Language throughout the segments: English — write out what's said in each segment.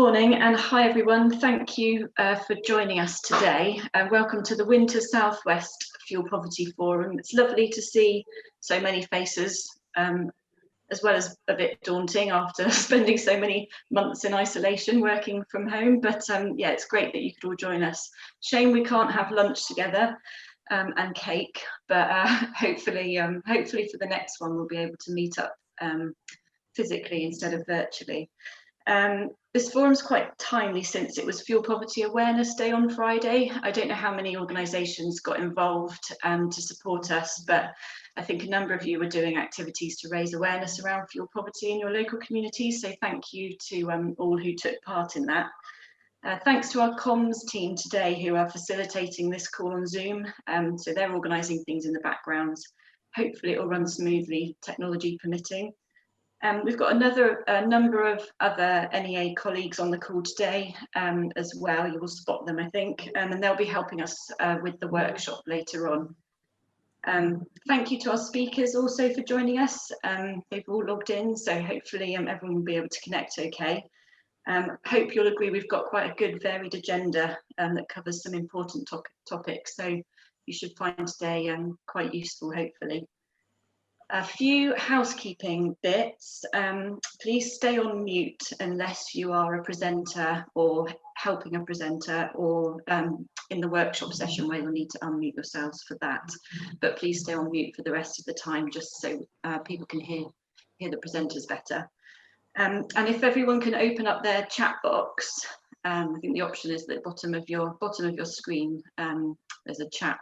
morning and hi everyone. Thank you for joining us today. Welcome to the Winter Southwest Fuel Poverty Forum. It's lovely to see so many faces, as well as a bit daunting after spending so many months in isolation working from home. But yeah, it's great that you could all join us. Shame we can't have lunch together and cake, but hopefully for the next one we'll be able to meet up physically instead of virtually. This forum's quite timely since it was Fuel Poverty Awareness Day on Friday. I don't know how many organisations got involved to support us, but I think a number of you were doing activities to raise awareness around fuel poverty in your local communities. So thank you to all who took part in that. Thanks to our comms team today who are facilitating this call on Zoom. So they're organising things in the background. Hopefully it will run smoothly, technology permitting. We've got a number of other NEA colleagues on the call today as well. You will spot them, I think, and they'll be helping us with the workshop later on. Thank you to our speakers also for joining us. They've all logged in, so hopefully everyone will be able to connect okay. Hope you'll agree we've got quite a good varied agenda that covers some important topics, so you should find today quite useful, hopefully. A few housekeeping bits. Please stay on mute unless you are a presenter or helping a presenter or in the workshop session where you'll need to unmute yourselves for that. But please stay on mute for the rest of the time just so people can hear the presenters better. And if everyone can open up their chat box, I think the option is at the bottom of your screen. There's a chat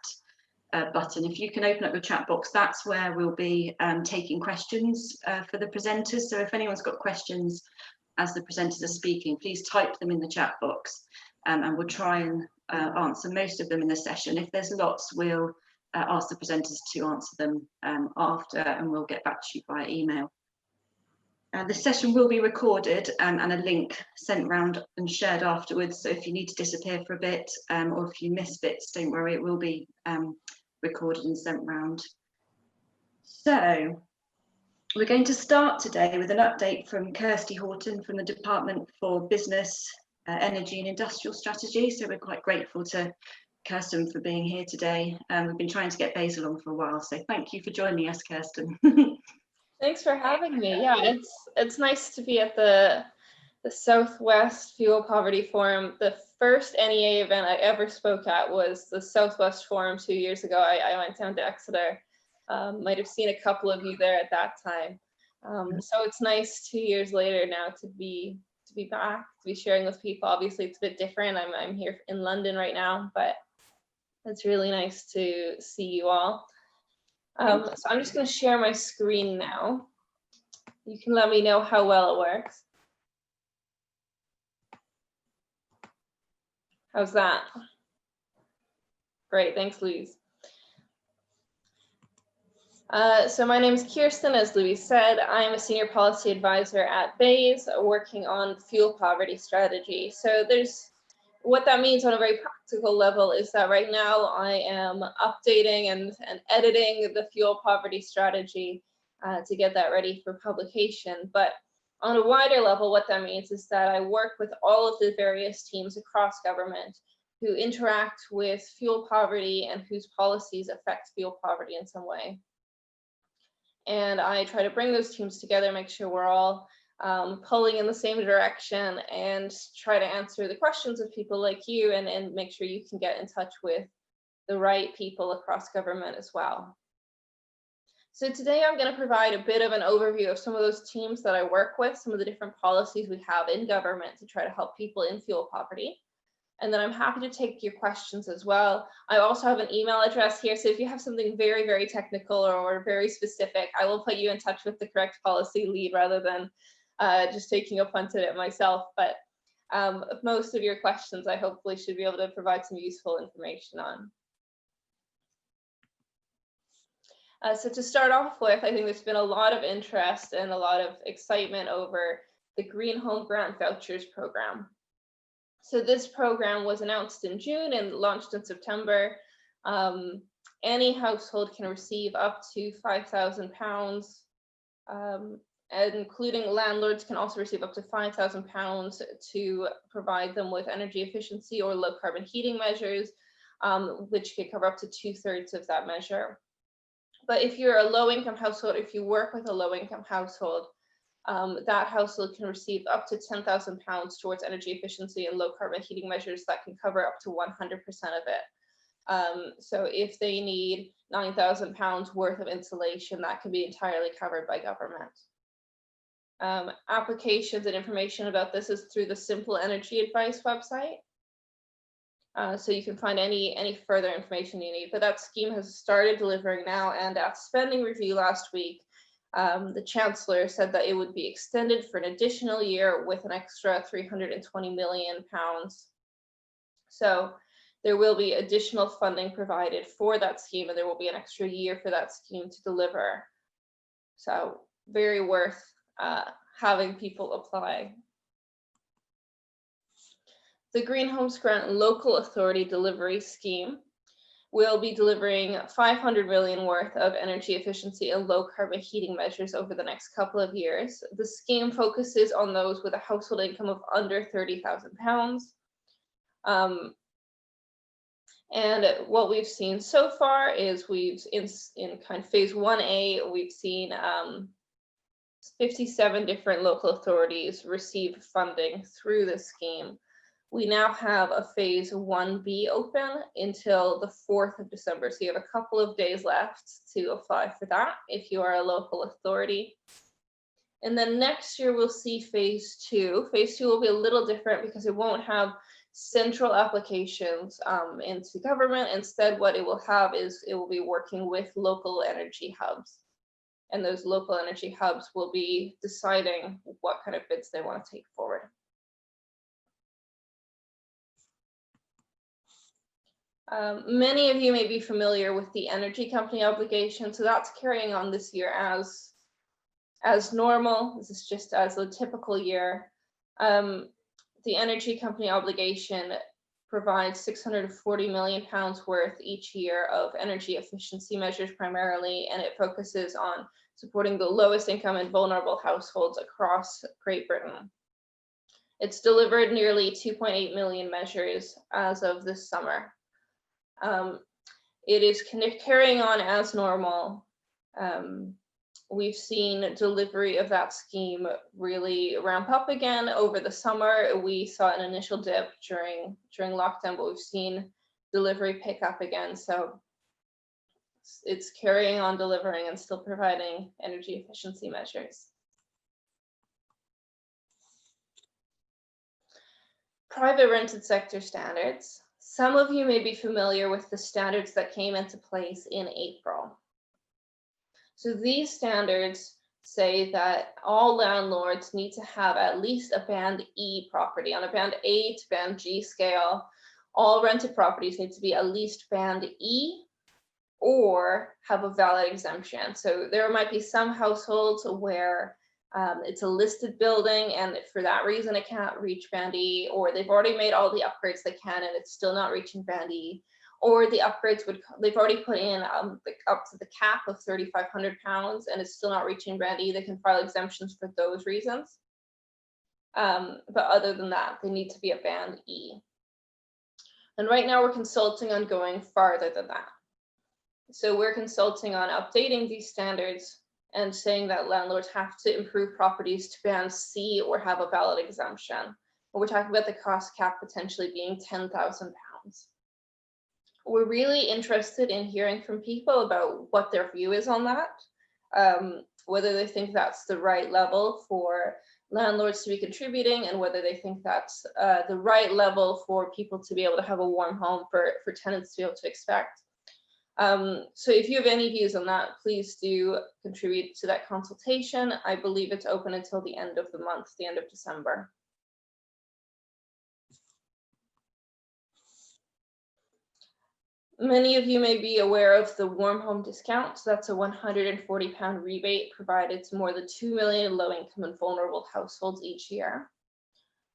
button. If you can open up your chat box, that's where we'll be taking questions for the presenters. So if anyone's got questions as the presenters are speaking, please type them in the chat box and we'll try and answer most of them in the session. If there's lots, we'll ask the presenters to answer them after, and we'll get back to you via email. The session will be recorded and a link sent round and shared afterwards. So if you need to disappear for a bit or if you miss bits, don't worry, it will be recorded and sent round. So we're going to start today with an update from Kirsty Horton from the Department for Business, Energy and Industrial Strategy. So we're quite grateful to Kirsten for being here today. We've been trying to get Basil on for a while, so thank you for joining us, Kirsten. Thanks for having me. Yeah, it's nice to be at the Southwest Fuel Poverty Forum. The first NEA event I ever spoke at was the Southwest Forum 2 years ago. I went down to Exeter. Might have seen a couple of you there at that time. So it's nice 2 years later now to be back, to be sharing with people. Obviously it's a bit different. I'm here in London right now, but it's really nice to see you all. So I'm just going to share my screen now. You can let me know how well it works. How's that? Great, thanks, Louise. So my name is Kirsten, as Louise said. I am a senior policy advisor at Bayes, working on fuel poverty strategy. So what that means on a very practical level is that right now I am updating and editing the fuel poverty strategy to get that ready for publication. But on a wider level, what that means is that I work with all of the various teams across government who interact with fuel poverty and whose policies affect fuel poverty in some way. And I try to bring those teams together, make sure we're all pulling in the same direction, and try to answer the questions of people like you and make sure you can get in touch with the right people across government as well. So today I'm going to provide a bit of an overview of some of those teams that I work with, some of the different policies we have in government to try to help people in fuel poverty. And then I'm happy to take your questions as well. I also have an email address here, so if you have something very, very technical or very specific, I will put you in touch with the correct policy lead rather than just taking a punt at it myself. But most of your questions I hopefully should be able to provide some useful information on. So to start off with, I think there's been a lot of interest and a lot of excitement over the Green Home Grant Vouchers program. So this program was announced in June and launched in September. Any household can receive up to £5,000 including landlords can also receive up to £5,000 to provide them with energy efficiency or low carbon heating measures, which could cover up to 2/3 of that measure. But if you're a low income household, if you work with a low income household, that household can receive up to £10,000 towards energy efficiency and low carbon heating measures that can cover up to 100% of it. So if they need £9,000 worth of insulation, that can be entirely covered by government. Applications and information about this is through the Simple Energy Advice website. So you can find any further information you need, but that scheme has started delivering now, and at spending review last week, the Chancellor said that it would be extended for an additional year with an extra £320 million. So there will be additional funding provided for that scheme, and there will be an extra year for that scheme to deliver. So very worth having people apply. The Green Homes Grant Local Authority Delivery Scheme will be delivering $500 million worth of energy efficiency and low carbon heating measures over the next couple of years. The scheme focuses on those with a household income of under £30,000. And what we've seen so far is in kind of phase 1A, we've seen 57 different local authorities receive funding through the scheme. We now have a phase 1B open until the 4th of December. So you have a couple of days left to apply for that if you are a local authority. And then next year we'll see phase 2. Phase 2 will be a little different because it won't have central applications into government. Instead, what it will have is it will be working with local energy hubs. And those local energy hubs will be deciding what kind of bids they want to take forward. Many of you may be familiar with the energy company obligation, so that's carrying on this year as normal. This is just as a typical year. The energy company obligation provides £640 million worth each year of energy efficiency measures primarily, and it focuses on supporting the lowest income and vulnerable households across Great Britain. It's delivered nearly 2.8 million measures as of this summer. It is carrying on as normal. We've seen delivery of that scheme really ramp up again over the summer. We saw an initial dip during lockdown, but we've seen delivery pick up again. So it's carrying on delivering and still providing energy efficiency measures. Private rented sector standards. Some of you may be familiar with the standards that came into place in April. So these standards say that all landlords need to have at least a band E property. On a band A to band G scale, all rented properties need to be at least band E or have a valid exemption. So there might be some households where it's a listed building and for that reason it can't reach band E, or they've already made all the upgrades they can and it's still not reaching band E, or the upgrades they've already put in up to the cap of £3,500 and it's still not reaching band E. They can file exemptions for those reasons. But other than that, they need to be at band E. And right now we're consulting on going farther than that. So we're consulting on updating these standards and saying that landlords have to improve properties to band C or have a valid exemption. And we're talking about the cost cap potentially being £10,000. We're really interested in hearing from people about what their view is on that, whether they think that's the right level for landlords to be contributing and whether they think that's the right level for people to be able to have a warm home for tenants to be able to expect. So if you have any views on that, please do contribute to that consultation. I believe it's open until the end of the month, the end of December. Many of you may be aware of the warm home discount. So that's a £140 rebate provided to more than 2 million low-income and vulnerable households each year.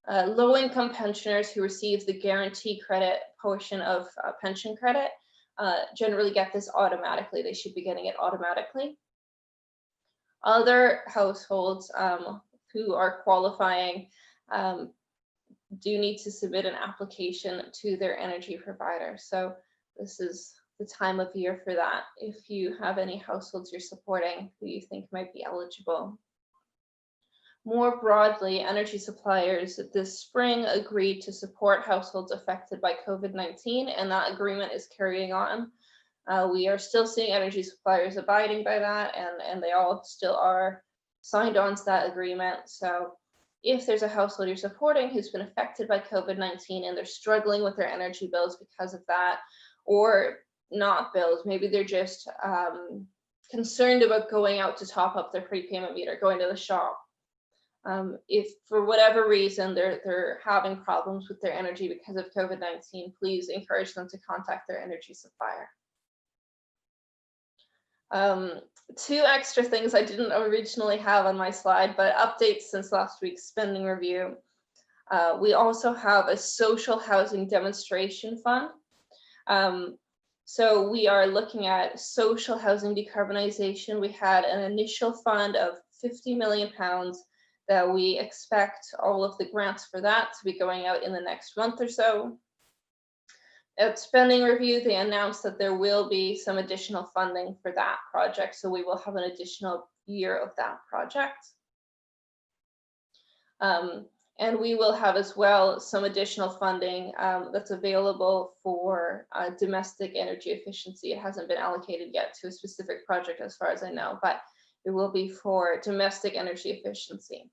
Low-income pensioners who receive the guarantee credit portion of pension credit generally get this automatically. They should be getting it automatically. Other households who are qualifying do need to submit an application to their energy provider. So this is the time of year for that. If you have any households you're supporting who you think might be eligible. More broadly, energy suppliers this spring agreed to support households affected by COVID-19, and that agreement is carrying on. We are still seeing energy suppliers abiding by that, and they all still are signed on to that agreement. So if there's a household you're supporting who's been affected by COVID-19 and they're struggling with their energy bills because of that, or not bills, maybe they're just concerned about going out to top up their prepayment meter, going to the shop. If for whatever reason they're having problems with their energy because of COVID-19, please encourage them to contact their energy supplier. Two extra things I didn't originally have on my slide, but updates since last week's spending review. We also have a social housing demonstration fund. So we are looking at social housing decarbonization. We had an initial fund of £50 million that we expect all of the grants for that to be going out in the next month or so. At spending review, they announced that there will be some additional funding for that project, so we will have an additional year of that project. And we will have as well some additional funding that's available for domestic energy efficiency. It hasn't been allocated yet to a specific project as far as I know, but it will be for domestic energy efficiency.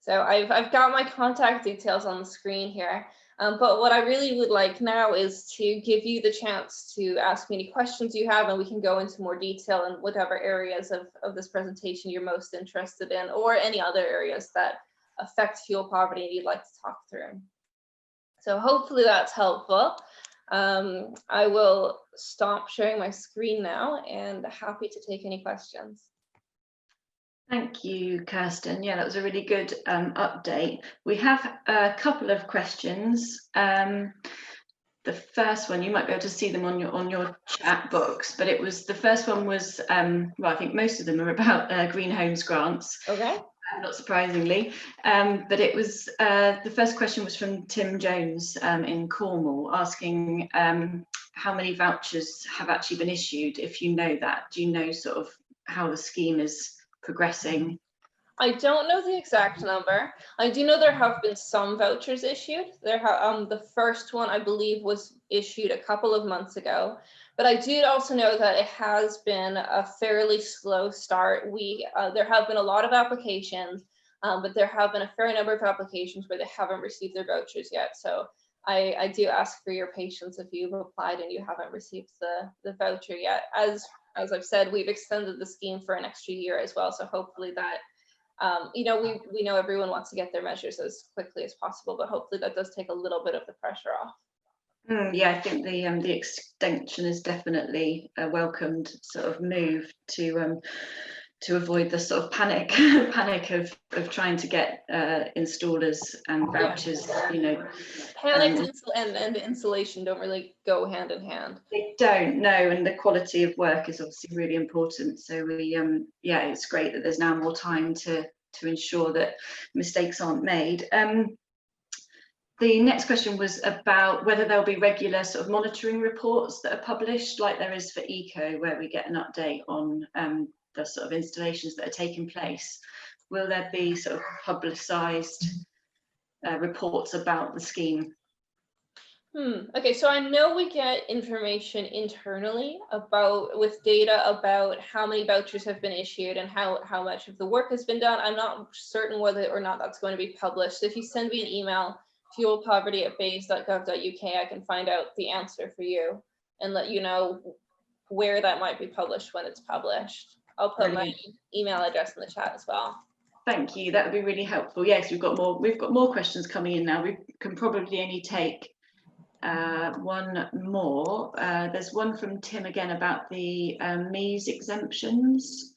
So I've got my contact details on the screen here, but what I really would like now is to give you the chance to ask me any questions you have, and we can go into more detail in whatever areas of this presentation you're most interested in, or any other areas that affect fuel poverty you'd like to talk through. So hopefully that's helpful. I will stop sharing my screen now and happy to take any questions. Thank you, Kirsten. Yeah, that was a really good update. We have a couple of questions. The first one, you might be able to see them on your chat box, but it was, the first one was, well, I think most of them are about green homes grants. Okay. Not surprisingly, but it was, the first question was from Tim Jones in Cornwall, asking how many vouchers have actually been issued, if you know that. Do you know sort of how the scheme is progressing? I don't know the exact number. I do know there have been some vouchers issued. The first one, I believe, was issued a couple of months ago. But I do also know that it has been a fairly slow start. There have been a lot of applications, but there have been a fair number of applications where they haven't received their vouchers yet. So I do ask for your patience if you've applied and you haven't received the voucher yet. As I've said, we've extended the scheme for an extra year as well. So hopefully that, we know everyone wants to get their measures as quickly as possible, but hopefully that does take a little bit of the pressure off. Yeah, I think the extension is definitely a welcomed sort of move to avoid the sort of panic of trying to get installers and vouchers. You know, panic and insulation don't really go hand in hand. They don't, no, and the quality of work is obviously really important. So we, yeah, it's great that there's now more time to ensure that mistakes aren't made. The next question was about whether there'll be regular sort of monitoring reports that are published, like there is for ECO, where we get an update on the sort of installations that are taking place. Will there be sort of publicised reports about the scheme? Okay, so I know we get information internally with data about how many vouchers have been issued and how much of the work has been done. I'm not certain whether or not that's going to be published. So if you send me an email, fuelpoverty@bays.gov.uk, I can find out the answer for you and let you know where that might be published when it's published. I'll put my email address in the chat as well. Thank you, that would be really helpful. Yes, we've got more questions coming in now. We can probably only take one more. There's one from Tim again about the MEES exemptions.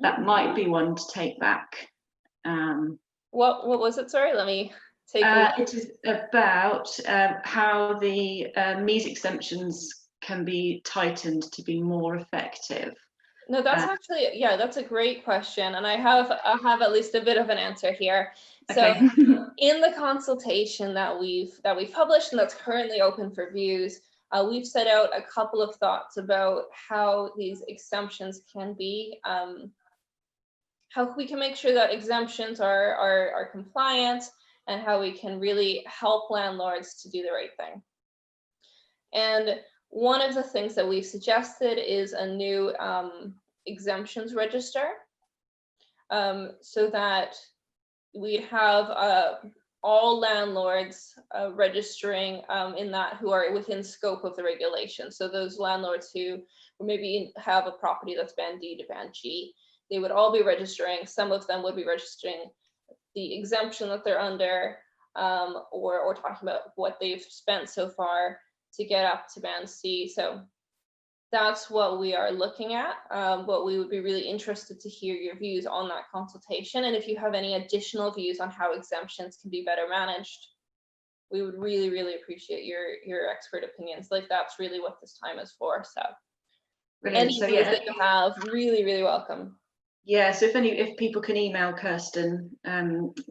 That might be one to take back. What was it? Sorry, let me take a look. It is about how the MEES exemptions can be tightened to be more effective. No, that's actually, yeah, that's a great question. And I have at least a bit of an answer here. So Okay. in the consultation that we've published and that's currently open for views, we've set out a couple of thoughts about how these exemptions can be, how we can make sure that exemptions are compliant, and how we can really help landlords to do the right thing. And one of the things that we've suggested is a new exemptions register, so that we'd have all landlords registering in that who are within scope of the regulation. So those landlords who maybe have a property that's band D to band G, they would all be registering. Some of them would be registering the exemption that they're under, or talking about what they've spent so far to get up to band C. So that's what we are looking at, but we would be really interested to hear your views on that consultation. And if you have any additional views on how exemptions can be better managed, we would really, really appreciate your expert opinions. Like, that's really what this time is for. So Brilliant. any views that you have, really, really welcome. Yeah, so if people can email Kirsten,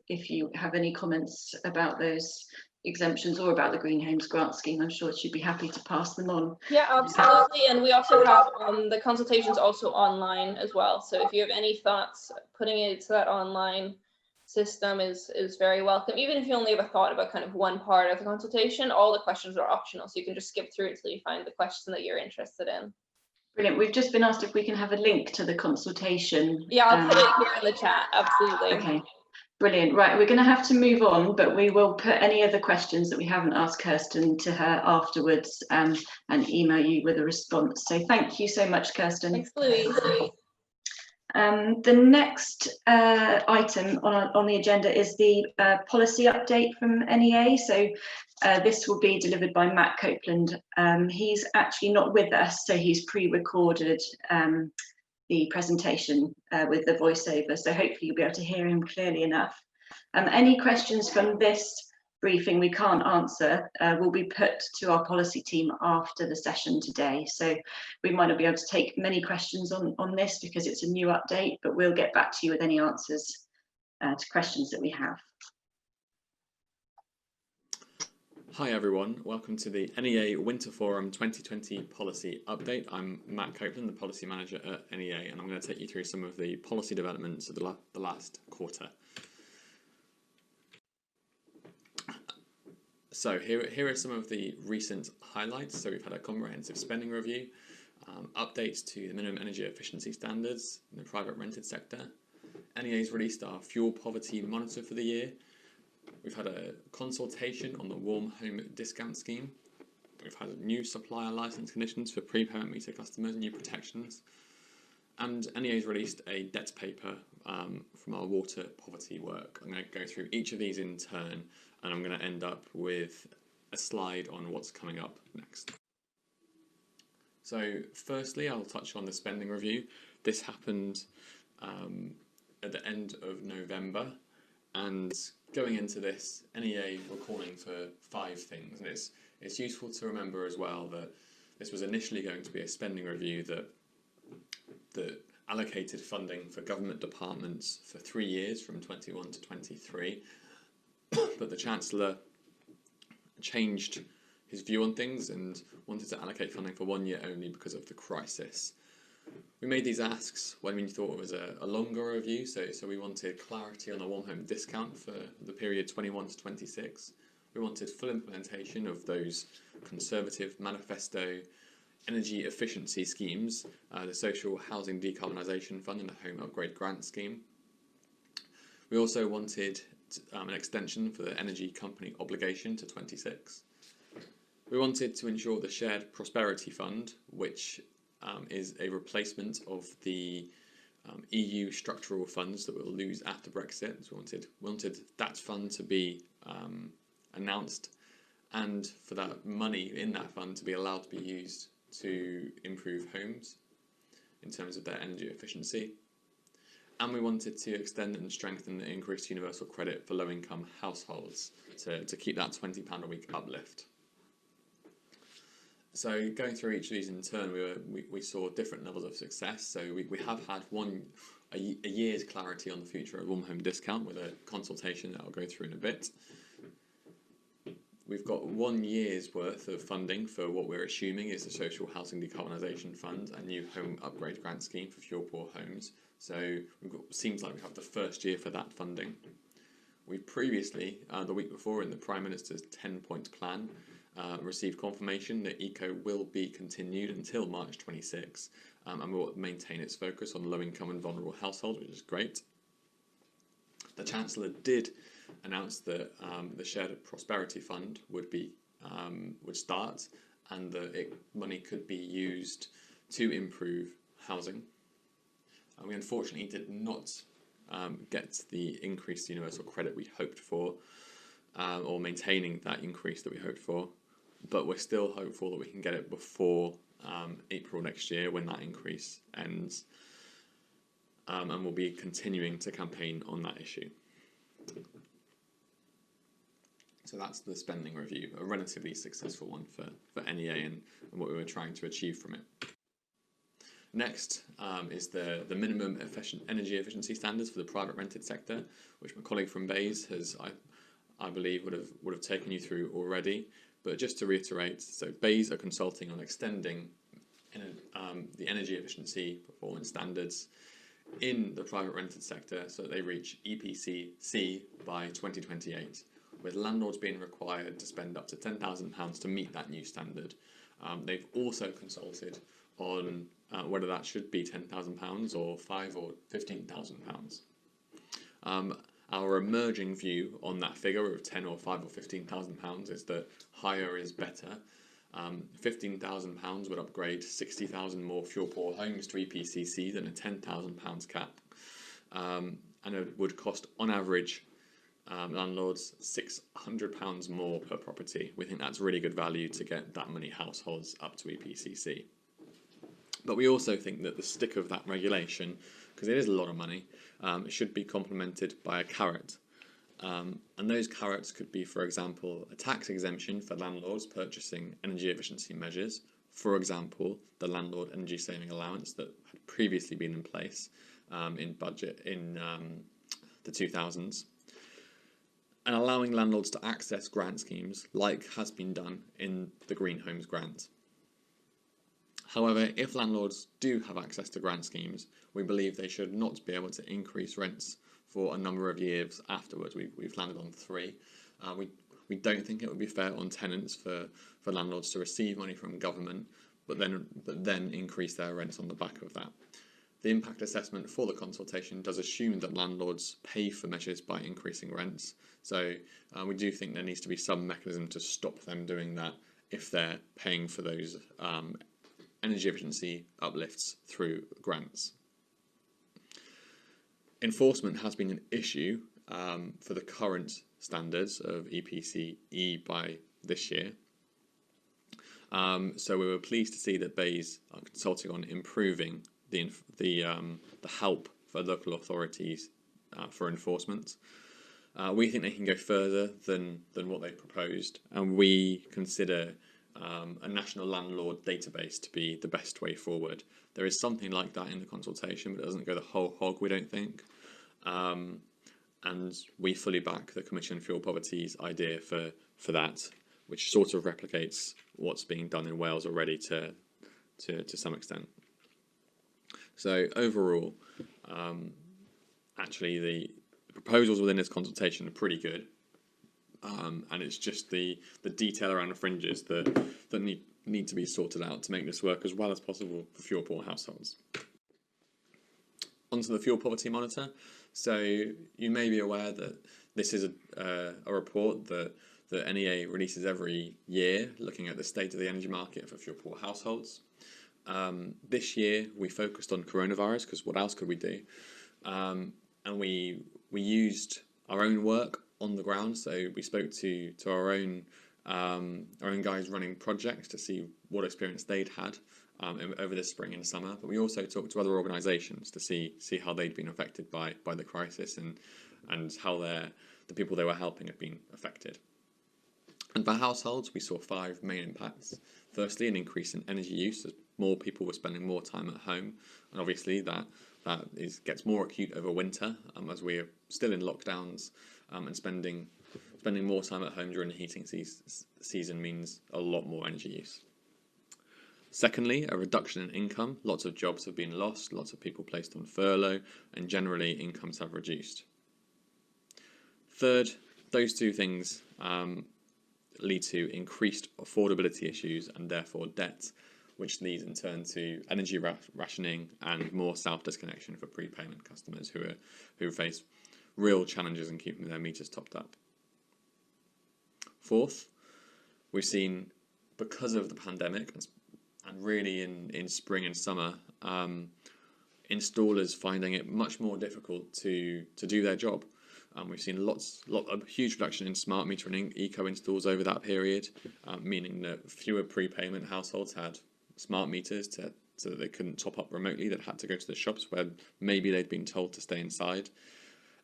if you have any comments about those exemptions or about the Green Homes Grant Scheme, I'm sure she'd be happy to pass them on. Yeah, absolutely. And we also have the consultations also online as well. So if you have any thoughts, putting it to that online system is very welcome. Even if you only have a thought about kind of one part of the consultation, all the questions are optional. So you can just skip through until you find the question that you're interested in. Brilliant. We've just been asked if we can have a link to the consultation. Yeah, I'll put it here in the chat. Absolutely. Okay. Brilliant. Right, we're going to have to move on, but we will put any other questions that we haven't asked Kirsten to her afterwards, and email you with a response. So thank you so much, Kirsten. Thanks, Louise. The next item on the agenda is the policy update from NEA. So this will be delivered by Matt Copeland. He's actually not with us, so he's pre-recorded the presentation with the voiceover. So hopefully you'll be able to hear him clearly enough. Any questions from this briefing we can't answer will be put to our policy team after the session today. So we might not be able to take many questions on this because it's a new update, but we'll get back to you with any answers to questions that we have. Hi everyone, welcome to the NEA Winter Forum 2020 Policy Update. I'm Matt Copeland, the Policy Manager at NEA, and I'm going to take you through some of the policy developments of the last quarter. So here are some of the recent highlights. So we've had a comprehensive spending review, updates to the minimum energy efficiency standards in the private rented sector. NEA's released our fuel poverty monitor for the year. We've had a consultation on the warm home discount scheme. We've had new supplier license conditions for prepayment meter customers, new protections. And NEA's released a debt paper from our water poverty work. I'm going to go through each of these in turn, and I'm going to end up with a slide on what's coming up next. So firstly, I'll touch on the spending review. This happened at the end of November, and going into this, NEA were calling for 5 things, and it's useful to remember as well that this was initially going to be a spending review that allocated funding for government departments for 3 years, from 21 to 23, but the Chancellor changed his view on things and wanted to allocate funding for 1 year only because of the crisis. We made these asks when we thought it was a longer review, so we wanted clarity on the warm home discount for the period 21 to 26. We wanted full implementation of those Conservative manifesto energy efficiency schemes, the Social Housing Decarbonisation Fund and the Home Upgrade Grant Scheme. We also wanted an extension for the energy company obligation to 26. We wanted to ensure the Shared Prosperity Fund, which is a replacement of the EU structural funds that we'll lose after Brexit. So we wanted that fund to be announced, and for that money in that fund to be allowed to be used to improve homes in terms of their energy efficiency. And we wanted to extend and strengthen the increased universal credit for low-income households to keep that £20 a week uplift. So going through each of these in turn, we saw different levels of success. So we have had a year's clarity on the future of warm home discount with a consultation that I'll go through in a bit. We've got 1 year's worth of funding for what we're assuming is the Social Housing Decarbonisation Fund, a new home upgrade grant scheme for fuel poor homes. So seems like we have the first year for that funding. We previously, the week before, in the Prime Minister's 10-point plan, received confirmation that ECO will be continued until March 26, and will maintain its focus on low-income and vulnerable households, which is great. The Chancellor did announce that the Shared Prosperity Fund would start, and that money could be used to improve housing. We unfortunately did not get the increased universal credit we hoped for, or maintaining that increase that we hoped for, but we're still hopeful that we can get it before April next year when that increase ends, and we'll be continuing to campaign on that issue. So that's the spending review, a relatively successful one for NEA and what we were trying to achieve from it. Next is the minimum energy efficiency standards for the private rented sector, which my colleague from Bays has, I believe, would have taken you through already. But just to reiterate, so Bays are consulting on extending the energy efficiency performance standards in the private rented sector so that they reach EPC C by 2028, with landlords being required to spend up to £10,000 to meet that new standard. They've also consulted on whether that should be £10,000 or £5,000 or £15,000. Our emerging view on that figure of £10,000 or £5,000 or £15,000 is that higher is better. £15,000 would upgrade 60,000 more fuel poor homes to EPCC than a £10,000 cap, and it would cost on average landlords £600 more per property. We think that's really good value to get that many households up to EPCC. But we also think that the stick of that regulation, because it is a lot of money, it should be complemented by a carrot. And those carrots could be, for example, a tax exemption for landlords purchasing energy efficiency measures, for example, the landlord energy saving allowance that had previously been in place in the 2000s, and allowing landlords to access grant schemes like has been done in the Green Homes Grant. However, if landlords do have access to grant schemes, we believe they should not be able to increase rents for a number of years afterwards. We've landed on 3. We don't think it would be fair on tenants for landlords to receive money from government, but then increase their rents on the back of that. The impact assessment for the consultation does assume that landlords pay for measures by increasing rents, so we do think there needs to be some mechanism to stop them doing that if they're paying for those energy efficiency uplifts through grants. Enforcement has been an issue for the current standards of EPC-E by this year. So we were pleased to see that Bays are consulting on improving the help for local authorities for enforcement. We think they can go further than what they proposed, and we consider a national landlord database to be the best way forward. There is something like that in the consultation, but it doesn't go the whole hog, we don't think. And we fully back the Commission on Fuel Poverty's idea for that, which sort of replicates what's being done in Wales already to some extent. So overall, actually the proposals within this consultation are pretty good. And it's just the detail around the fringes that need to be sorted out to make this work as well as possible for fuel poor households. Onto the fuel poverty monitor. So you may be aware that this is a report that NEA releases every year, looking at the state of the energy market for fuel poor households. This year we focused on coronavirus because what else could we do? And we used our own work on the ground, so we spoke to our own guys running projects to see what experience they'd had over the spring and summer, but we also talked to other organisations to see how they'd been affected by the crisis and how the people they were helping had been affected. And for households, we saw 5 main impacts. Firstly, an increase in energy use as more people were spending more time at home, and obviously that gets more acute over winter as we are still in lockdowns, and spending more time at home during the heating season means a lot more energy use. Secondly, a reduction in income. Lots of jobs have been lost, lots of people placed on furlough, and generally incomes have reduced. Third, those two things lead to increased affordability issues and therefore debt, which leads in turn to energy rationing and more self-disconnection for prepayment customers who face real challenges in keeping their meters topped up. Fourth, we've seen, because of the pandemic and really in spring and summer, installers finding it much more difficult to do their job. We've seen a huge reduction in smart meter and eco installs over that period, meaning that fewer prepayment households had smart meters so that they couldn't top up remotely. They'd had to go to the shops where maybe they'd been told to stay inside,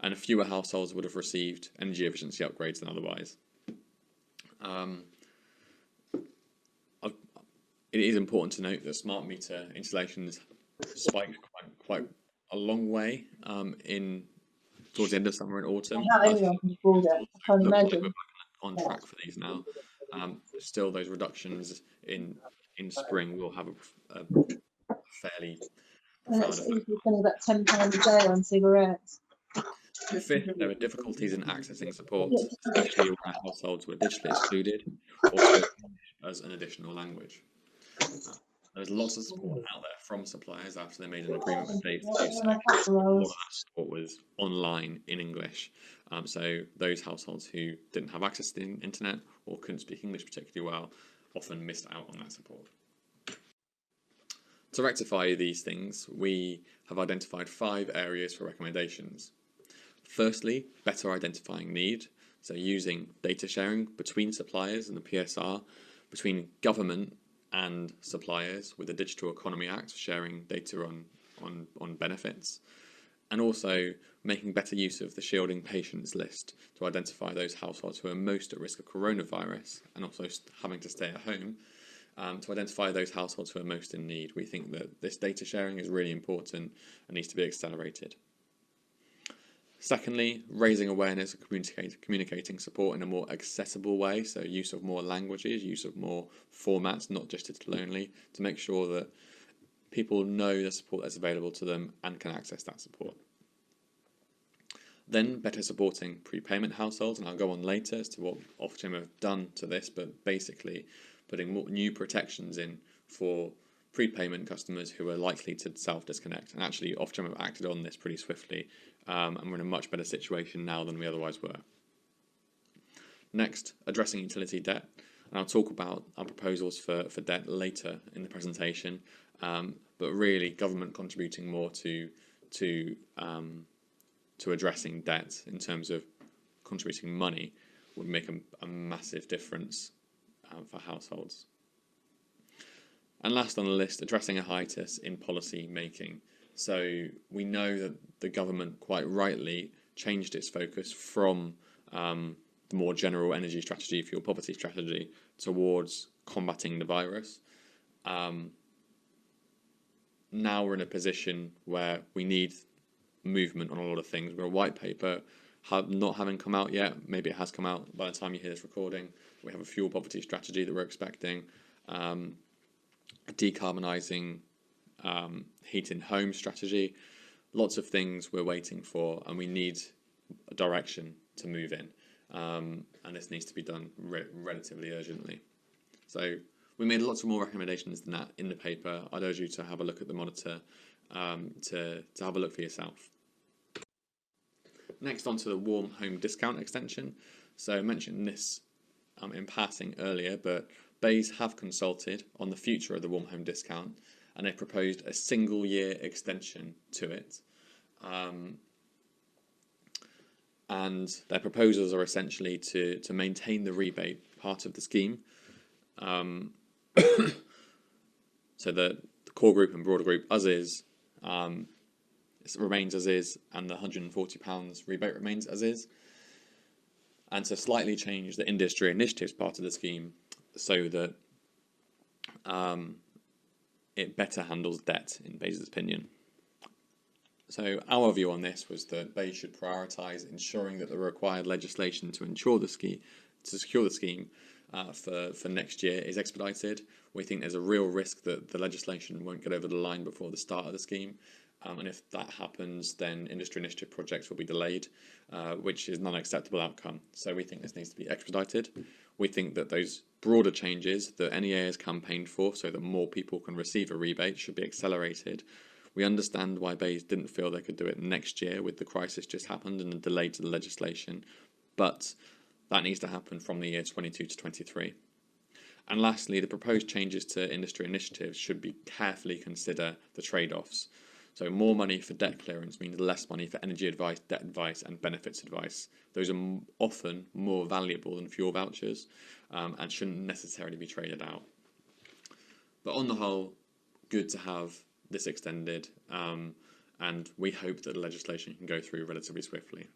and fewer households would have received energy efficiency upgrades than otherwise. It is important to note that smart meter installations spiked quite a long way towards the end of summer and autumn. I can't imagine. We're on track for these now. Still, those reductions in spring will have a fairly And profound it's effect. easily spending about £10 a day on cigarettes. Fifth, there are difficulties in accessing support, especially where households were digitally excluded or spoke English as an additional language. There's lots of support out there from suppliers after they made an agreement with Dave to do so. A lot of that support was online in English, so those households who didn't have access to the internet or couldn't speak English particularly well often missed out on that support. To rectify these things, we have identified 5 areas for recommendations. Firstly, better identifying need, so using data sharing between suppliers and the PSR, between government and suppliers with the Digital Economy Act, sharing data on benefits, and also making better use of the shielding patients list to identify those households who are most at risk of coronavirus and also having to stay at home, to identify those households who are most in need. We think that this data sharing is really important and needs to be accelerated. Secondly, raising awareness and communicating support in a more accessible way, so use of more languages, use of more formats, not just digital only, to make sure that people know the support that's available to them and can access that support. Then better supporting prepayment households, and I'll go on later as to what Ofgem have done to this, but basically putting more new protections in for prepayment customers who are likely to self-disconnect. And actually Ofgem have acted on this pretty swiftly, and we're in a much better situation now than we otherwise were. Next, addressing utility debt, and I'll talk about our proposals for debt later in the presentation, but really government contributing more to addressing debt in terms of contributing money would make a massive difference for households. And last on the list, addressing a hiatus in policy making. So we know that the government quite rightly changed its focus from the more general energy strategy, fuel poverty strategy, towards combating the virus. Now we're in a position where we need movement on a lot of things. We're a white paper not having come out yet. Maybe it has come out by the time you hear this recording. We have a fuel poverty strategy that we're expecting. A decarbonising heat in home strategy, lots of things we're waiting for, and we need a direction to move in, and this needs to be done relatively urgently. So we made lots of more recommendations than that in the paper. I'd urge you to have a look at the monitor, to have a look for yourself. Next, on to the warm home discount extension. So I mentioned this in passing earlier, but BEIS have consulted on the future of the warm home discount, and they proposed a single-year extension to it. And their proposals are essentially to maintain the rebate part of the scheme. So the core group and broader group as is, it remains as is, and the £140 rebate remains as is. And to slightly change the industry initiatives part of the scheme so that it better handles debt, in Bayes' opinion. So our view on this was that Bayes should prioritise ensuring that the required legislation to secure the scheme for next year is expedited. We think there's a real risk that the legislation won't get over the line before the start of the scheme. And if that happens, then industry initiative projects will be delayed, which is not an acceptable outcome. So we think this needs to be expedited. We think that those broader changes that NEA has campaigned for, so that more people can receive a rebate, should be accelerated. We understand why Bayes didn't feel they could do it next year with the crisis just happened and a delay to the legislation, but that needs to happen from the year 22 to 23. And lastly, the proposed changes to industry initiatives should be carefully consider the trade-offs. So more money for debt clearance means less money for energy advice, debt advice and benefits advice. Those are often more valuable than fuel vouchers and shouldn't necessarily be traded out. But on the whole, good to have this extended, and we hope that the legislation can go through relatively swiftly.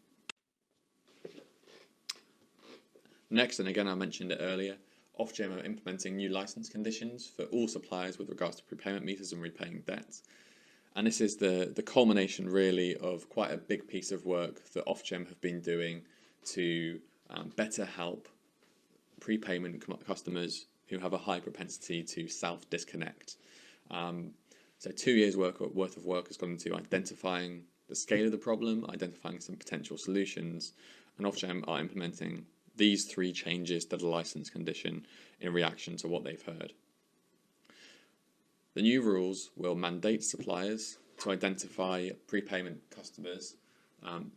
Next, and again I mentioned it earlier, Ofgem are implementing new licence conditions for all suppliers with regards to prepayment meters and repaying debts. And this is the culmination really of quite a big piece of work that Ofgem have been doing to better help prepayment customers who have a high propensity to self-disconnect. So 2 years worth of work has gone into identifying the scale of the problem, identifying some potential solutions, and Ofgem are implementing these 3 changes to the licence condition in reaction to what they've heard. The new rules will mandate suppliers to identify prepayment customers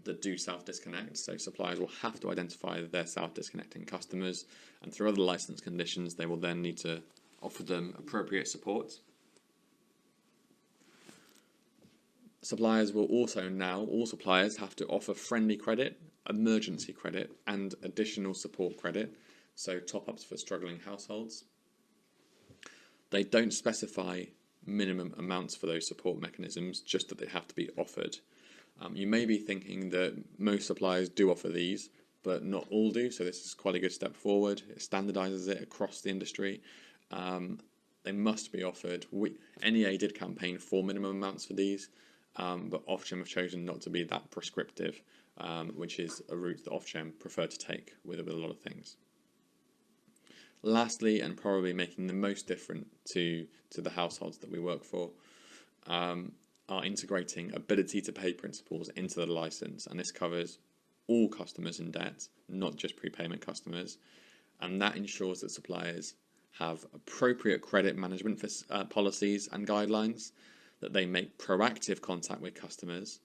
that do self-disconnect. So suppliers will have to identify their self-disconnecting customers, and through other licence conditions they will then need to offer them appropriate support. Suppliers will also now, all suppliers have to offer friendly credit, emergency credit and additional support credit, so top-ups for struggling households. They don't specify minimum amounts for those support mechanisms, just that they have to be offered. You may be thinking that most suppliers do offer these, but not all do, so this is quite a good step forward. It standardises it across the industry. They must be offered. NEA did campaign for minimum amounts for these, but Ofgem have chosen not to be that prescriptive, which is a route that Ofgem prefer to take with a lot of things. Lastly, and probably making the most difference to the households that we work for, are integrating ability to pay principles into the licence, and this covers all customers in debt, not just prepayment customers, and that ensures that suppliers have appropriate credit management for, policies and guidelines, that they make proactive contact with customers,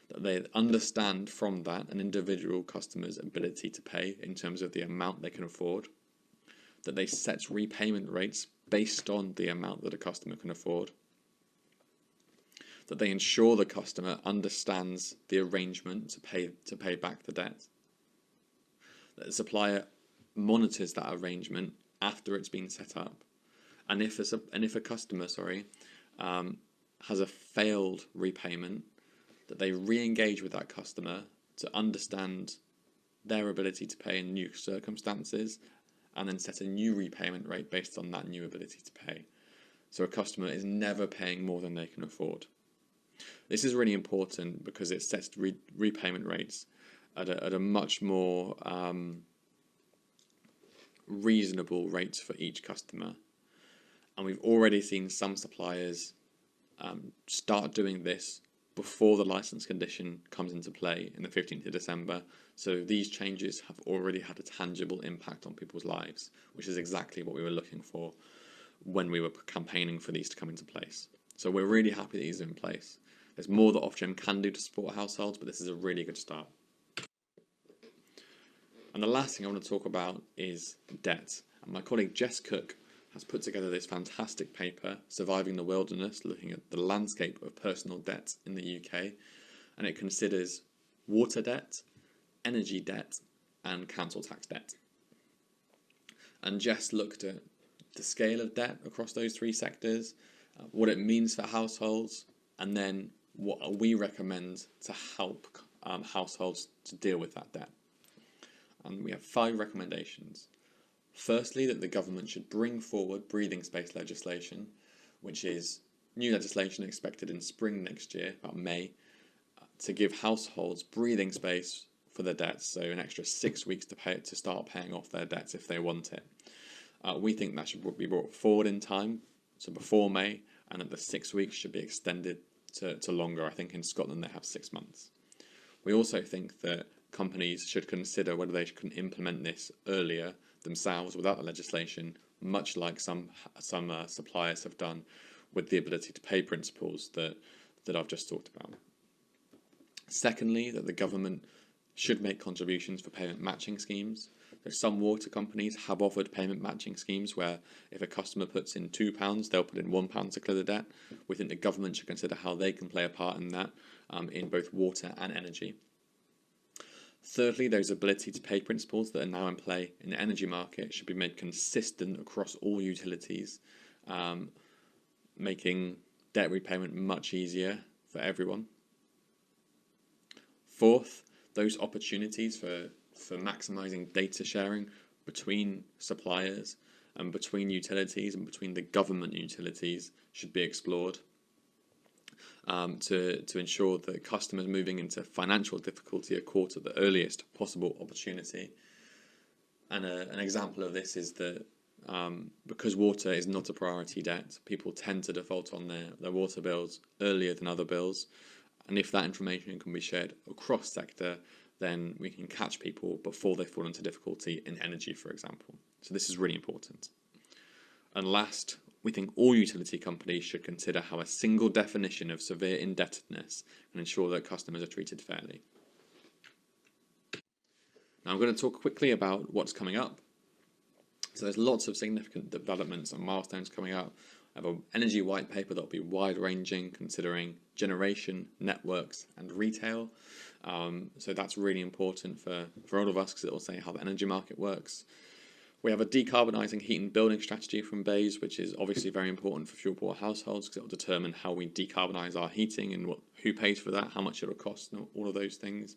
that they understand from that an individual customer's ability to pay in terms of the amount they can afford, that they set repayment rates based on the amount that a customer can afford, that they ensure the customer understands the arrangement to pay back the debt, that the supplier monitors that arrangement after it's been set up, and if a customer has a failed repayment, that they re-engage with that customer to understand their ability to pay in new circumstances, and then set a new repayment rate based on that new ability to pay. So a customer is never paying more than they can afford. This is really important because it sets repayment rates at a much more reasonable rates for each customer. And we've already seen some suppliers start doing this before the licence condition comes into play in the 15th of December. So these changes have already had a tangible impact on people's lives, which is exactly what we were looking for when we were campaigning for these to come into place. So we're really happy that these are in place. There's more that Ofgem can do to support households, but this is a really good start. And the last thing I want to talk about is debt. And my colleague Jess Cook has put together this fantastic paper, Surviving the Wilderness, looking at the landscape of personal debt in the UK, and it considers water debt, energy debt, and council tax debt. And Jess looked at the scale of debt across those 3 sectors, what it means for households, and then what we recommend to help households to deal with that debt. And we have 5 recommendations. Firstly, that the government should bring forward breathing space legislation, which is new legislation expected in spring next year, about May, to give households breathing space for their debts, so an extra 6 weeks to start paying off their debts if they want it. We think that should be brought forward in time, so before May, and that the 6 weeks should be extended to longer. I think in Scotland they have 6 months. We also think that companies should consider whether they can implement this earlier themselves without the legislation, much like some suppliers have done with the ability to pay principles that I've just talked about. Secondly, that the government should make contributions for payment matching schemes. So some water companies have offered payment matching schemes where if a customer puts in £2, they'll put in £1 to clear the debt. We think the government should consider how they can play a part in that in both water and energy. Thirdly, those ability to pay principles that are now in play in the energy market should be made consistent across all utilities, making debt repayment much easier for everyone. Fourth, those opportunities for maximising data sharing between suppliers and between utilities and between the government utilities should be explored to ensure that customers moving into financial difficulty are caught at the earliest possible opportunity. And an example of this is that because water is not a priority debt, people tend to default on their water bills earlier than other bills. And if that information can be shared across sector, then we can catch people before they fall into difficulty in energy, for example. So this is really important. And last, we think all utility companies should consider how a single definition of severe indebtedness can ensure that customers are treated fairly. Now I'm going to talk quickly about what's coming up. So there's lots of significant developments and milestones coming up. I have an energy white paper that will be wide-ranging, considering generation, networks and retail. So that's really important for all of us because it will say how the energy market works. We have a decarbonising heat and building strategy from BEIS, which is obviously very important for fuel poor households because it will determine how we decarbonise our heating and who pays for that, how much it will cost, and all of those things.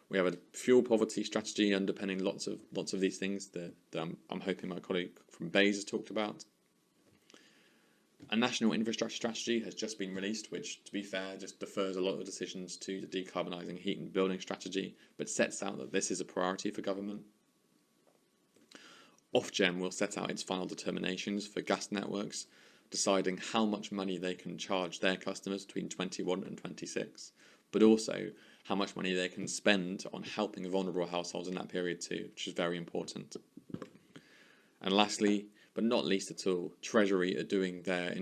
We have a fuel poverty strategy underpinning lots of these things that I'm hoping my colleague from BEIS has talked about. A national infrastructure strategy has just been released, which, to be fair, just defers a lot of decisions to the decarbonising heat and building strategy, but sets out that this is a priority for government. Ofgem will set out its final determinations for gas networks, deciding how much money they can charge their customers between 21 and 26, but also how much money they can spend on helping vulnerable households in that period too, which is very important. And lastly, but not least at all, Treasury are doing their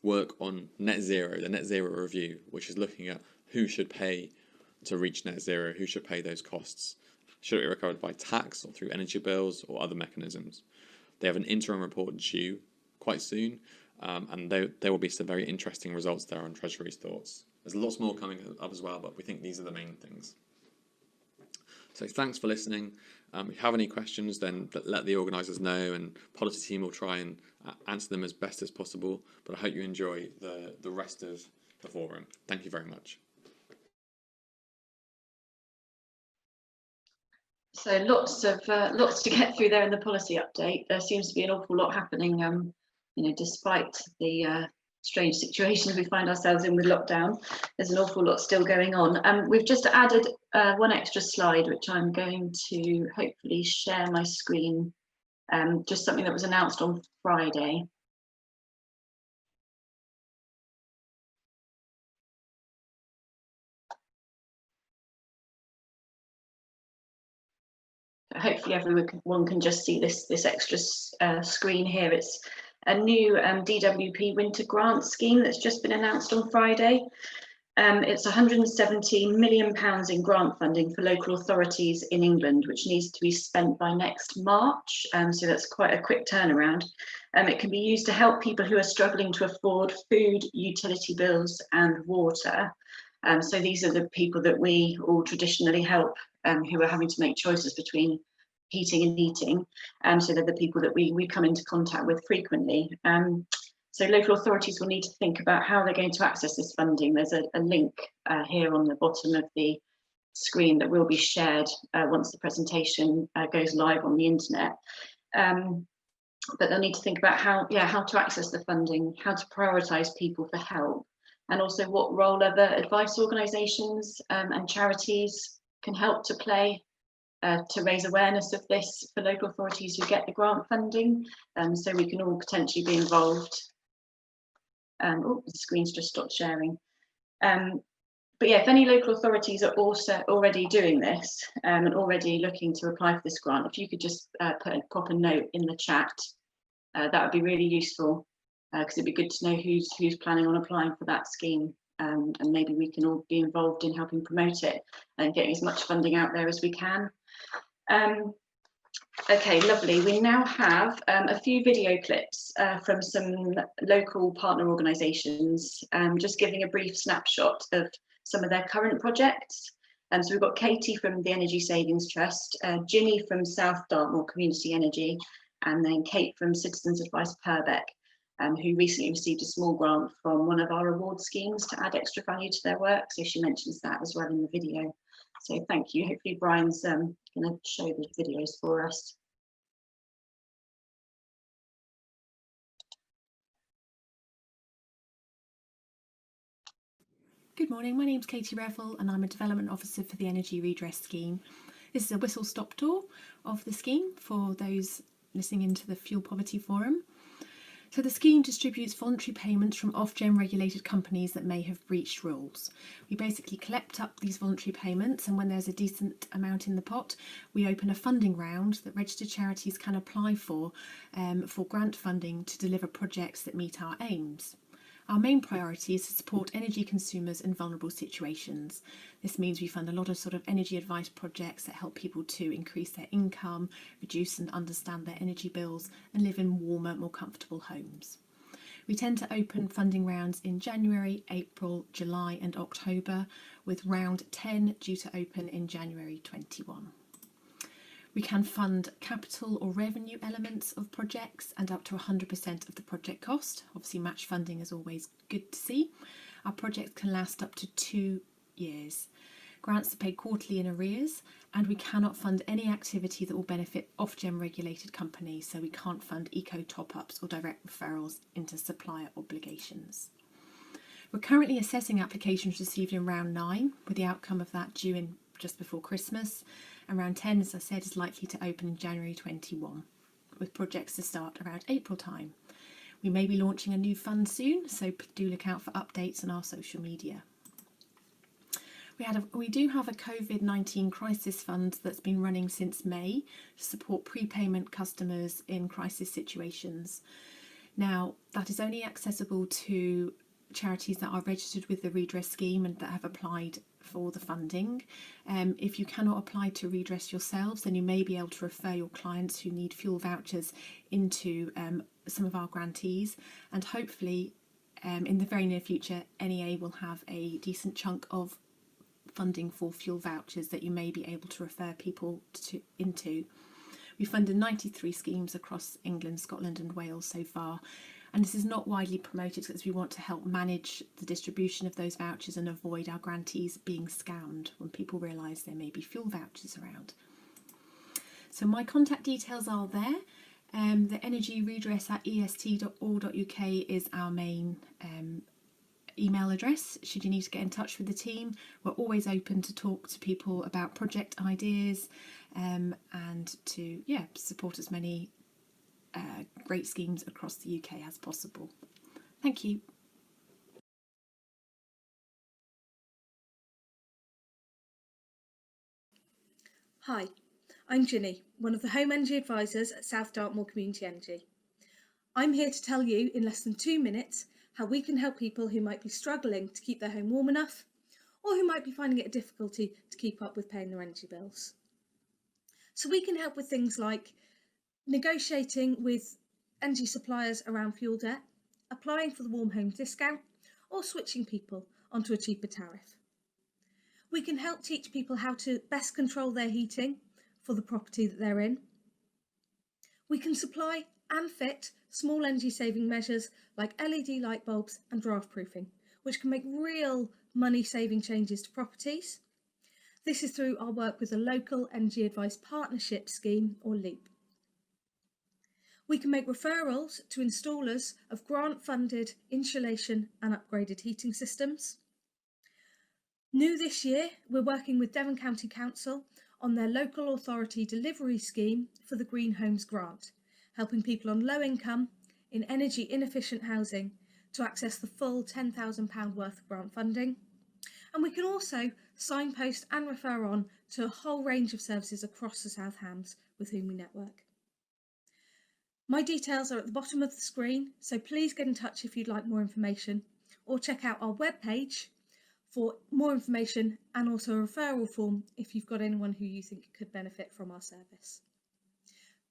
work on net zero, the net zero review, which is looking at who should pay to reach net zero, who should pay those costs. Should it be recovered by tax or through energy bills or other mechanisms? They have an interim report due quite soon, and there will be some very interesting results there on Treasury's thoughts. There's lots more coming up as well, but we think these are the main things. So thanks for listening. If you have any questions, then let the organisers know, and policy team will try and answer them as best as possible. But I hope you enjoy the rest of the forum. Thank you very much. So lots to get through there in the policy update. There seems to be an awful lot happening, despite the strange situations we find ourselves in with lockdown. There's an awful lot still going on. We've just added one extra slide, which I'm going to hopefully share my screen. Just something that was announced on Friday. Hopefully everyone can just see this extra screen here. It's a new DWP winter grant scheme that's just been announced on Friday. It's £170 million in grant funding for local authorities in England, which needs to be spent by next March. So that's quite a quick turnaround. It can be used to help people who are struggling to afford food, utility bills and water. So these are the people that we all traditionally help, who are having to make choices between heating and eating. So they're the people that we come into contact with frequently. So local authorities will need to think about how they're going to access this funding. There's a link here on the bottom of the screen that will be shared once the presentation goes live on the internet. But they'll need to think about how to access the funding, how to prioritise people for help, and also what role other advice organisations and charities can help to play to raise awareness of this for local authorities who get the grant funding, so we can all potentially be involved. Oh, the screen's just stopped sharing. But yeah, if any local authorities are also already doing this and already looking to apply for this grant, if you could just pop a note in the chat, that would be really useful, because it'd be good to know who's planning on applying for that scheme, and maybe we can all be involved in helping promote it and getting as much funding out there as we can. Okay, lovely. We now have a few video clips from some local partner organisations, just giving a brief snapshot of some of their current projects. So we've got Katie from the Energy Savings Trust, Ginny from South Dartmoor Community Energy, and then Kate from Citizens Advice Purbeck, who recently received a small grant from one of our award schemes to add extra value to their work. So she mentions that as well in the video. So thank you. Hopefully Brian's going to show the videos for us. Good morning, my name's Katie Revel and I'm a Development Officer for the Energy Redress Scheme. This is a whistle-stop tour of the scheme for those listening into the Fuel Poverty Forum. So the scheme distributes voluntary payments from Ofgem regulated companies that may have breached rules. We basically collect up these voluntary payments, and when there's a decent amount in the pot, we open a funding round that registered charities can apply for grant funding to deliver projects that meet our aims. Our main priority is to support energy consumers in vulnerable situations. This means we fund a lot of energy advice projects that help people to increase their income, reduce and understand their energy bills, and live in warmer, more comfortable homes. We tend to open funding rounds in January, April, July and October, with round 10 due to open in January 21. We can fund capital or revenue elements of projects and up to 100% of the project cost. Obviously match funding is always good to see. Our projects can last up to 2 years. Grants are paid quarterly in arrears, and we cannot fund any activity that will benefit Ofgem regulated companies, so we can't fund eco top-ups or direct referrals into supplier obligations. We're currently assessing applications received in round 9, with the outcome of that due in just before Christmas. And round 10, as I said, is likely to open in January 21, with projects to start around April time. We may be launching a new fund soon, so do look out for updates on our social media. We do have a COVID-19 crisis fund that's been running since May to support prepayment customers in crisis situations. Now, that is only accessible to charities that are registered with the redress scheme and that have applied for the funding. If you cannot apply to redress yourselves, then you may be able to refer your clients who need fuel vouchers into some of our grantees, and hopefully in the very near future NEA will have a decent chunk of funding for fuel vouchers that you may be able to refer people into. We funded 93 schemes across England, Scotland and Wales so far, and this is not widely promoted because we want to help manage the distribution of those vouchers and avoid our grantees being scammed when people realise there may be fuel vouchers around. So my contact details are there. The energyredress@est.org.uk is our main email address should you need to get in touch with the team. We're always open to talk to people about project ideas and to support as many great schemes across the UK as possible. Thank you. Hi, I'm Ginny, one of the Home Energy Advisors at South Dartmoor Community Energy. I'm here to tell you in less than 2 minutes how we can help people who might be struggling to keep their home warm enough, or who might be finding it a difficulty to keep up with paying their energy bills. So we can help with things like negotiating with energy suppliers around fuel debt, applying for the warm home discount, or switching people onto a cheaper tariff. We can help teach people how to best control their heating for the property that they're in. We can supply and fit small energy saving measures like LED light bulbs and draft proofing, which can make real money saving changes to properties. This is through our work with the Local Energy Advice Partnership Scheme, or LEAP. We can make referrals to installers of grant-funded insulation and upgraded heating systems. New this year, we're working with Devon County Council on their local authority delivery scheme for the Green Homes Grant, helping people on low income in energy inefficient housing to access the full £10,000 worth of grant funding. And we can also signpost and refer on to a whole range of services across the South Hams with whom we network. My details are at the bottom of the screen, so please get in touch if you'd like more information, or check out our webpage for more information and also a referral form if you've got anyone who you think could benefit from our service.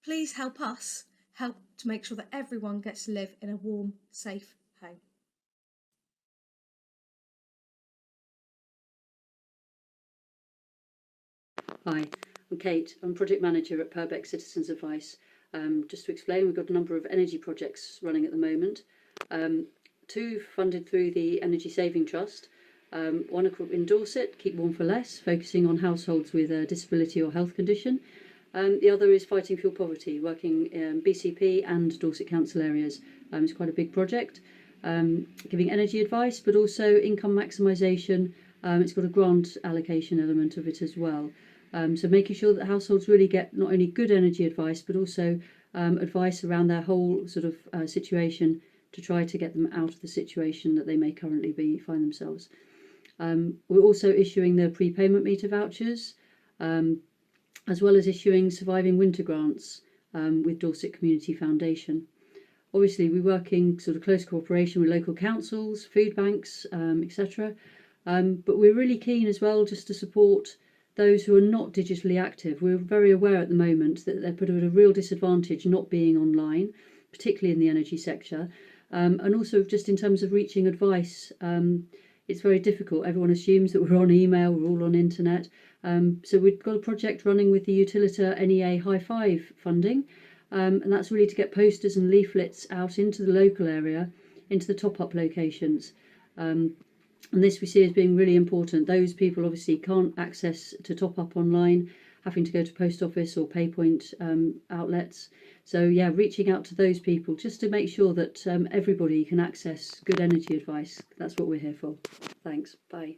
Please help us help to make sure that everyone gets to live in a warm, safe home. Hi, I'm Kate. I'm Project Manager at Purbeck Citizens Advice. Just to explain, we've got a number of energy projects running at the moment. Two funded through the Energy Saving Trust. One in Dorset, Keep Warm for Less, focusing on households with a disability or health condition. The other is Fighting Fuel Poverty, working in BCP and Dorset Council areas. It's quite a big project, giving energy advice, but also income maximisation. It's got a grant allocation element of it as well. So making sure that households really get not only good energy advice, but also advice around their whole sort of situation to try to get them out of the situation that they may currently find themselves. We're also issuing the prepayment meter vouchers, as well as issuing surviving winter grants with Dorset Community Foundation. Obviously, we work in sort of close cooperation with local councils, food banks, etc. But we're really keen as well just to support those who are not digitally active. We're very aware at the moment that they're put at a real disadvantage not being online, particularly in the energy sector, and also just in terms of reaching advice. It's very difficult. Everyone assumes that we're on email, we're all on internet. So we've got a project running with the Utilita NEA High Five funding, and that's really to get posters and leaflets out into the local area, into the top-up locations. And this we see as being really important. Those people obviously can't access to top up online, having to go to post office or PayPoint outlets. So yeah, reaching out to those people just to make sure that everybody can access good energy advice. That's what we're here for. Thanks. Bye.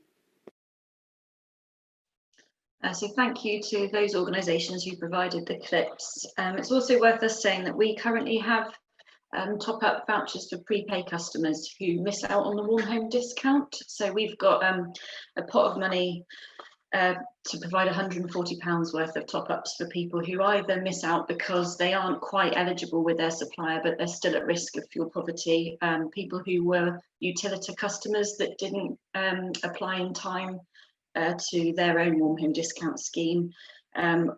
So thank you to those organisations who provided the clips. It's also worth us saying that we currently have top-up vouchers for prepay customers who miss out on the warm home discount. So we've got a pot of money to provide £140 worth of top-ups for people who either miss out because they aren't quite eligible with their supplier, but they're still at risk of fuel poverty, people who were Utilita customers that didn't apply in time to their own warm home discount scheme,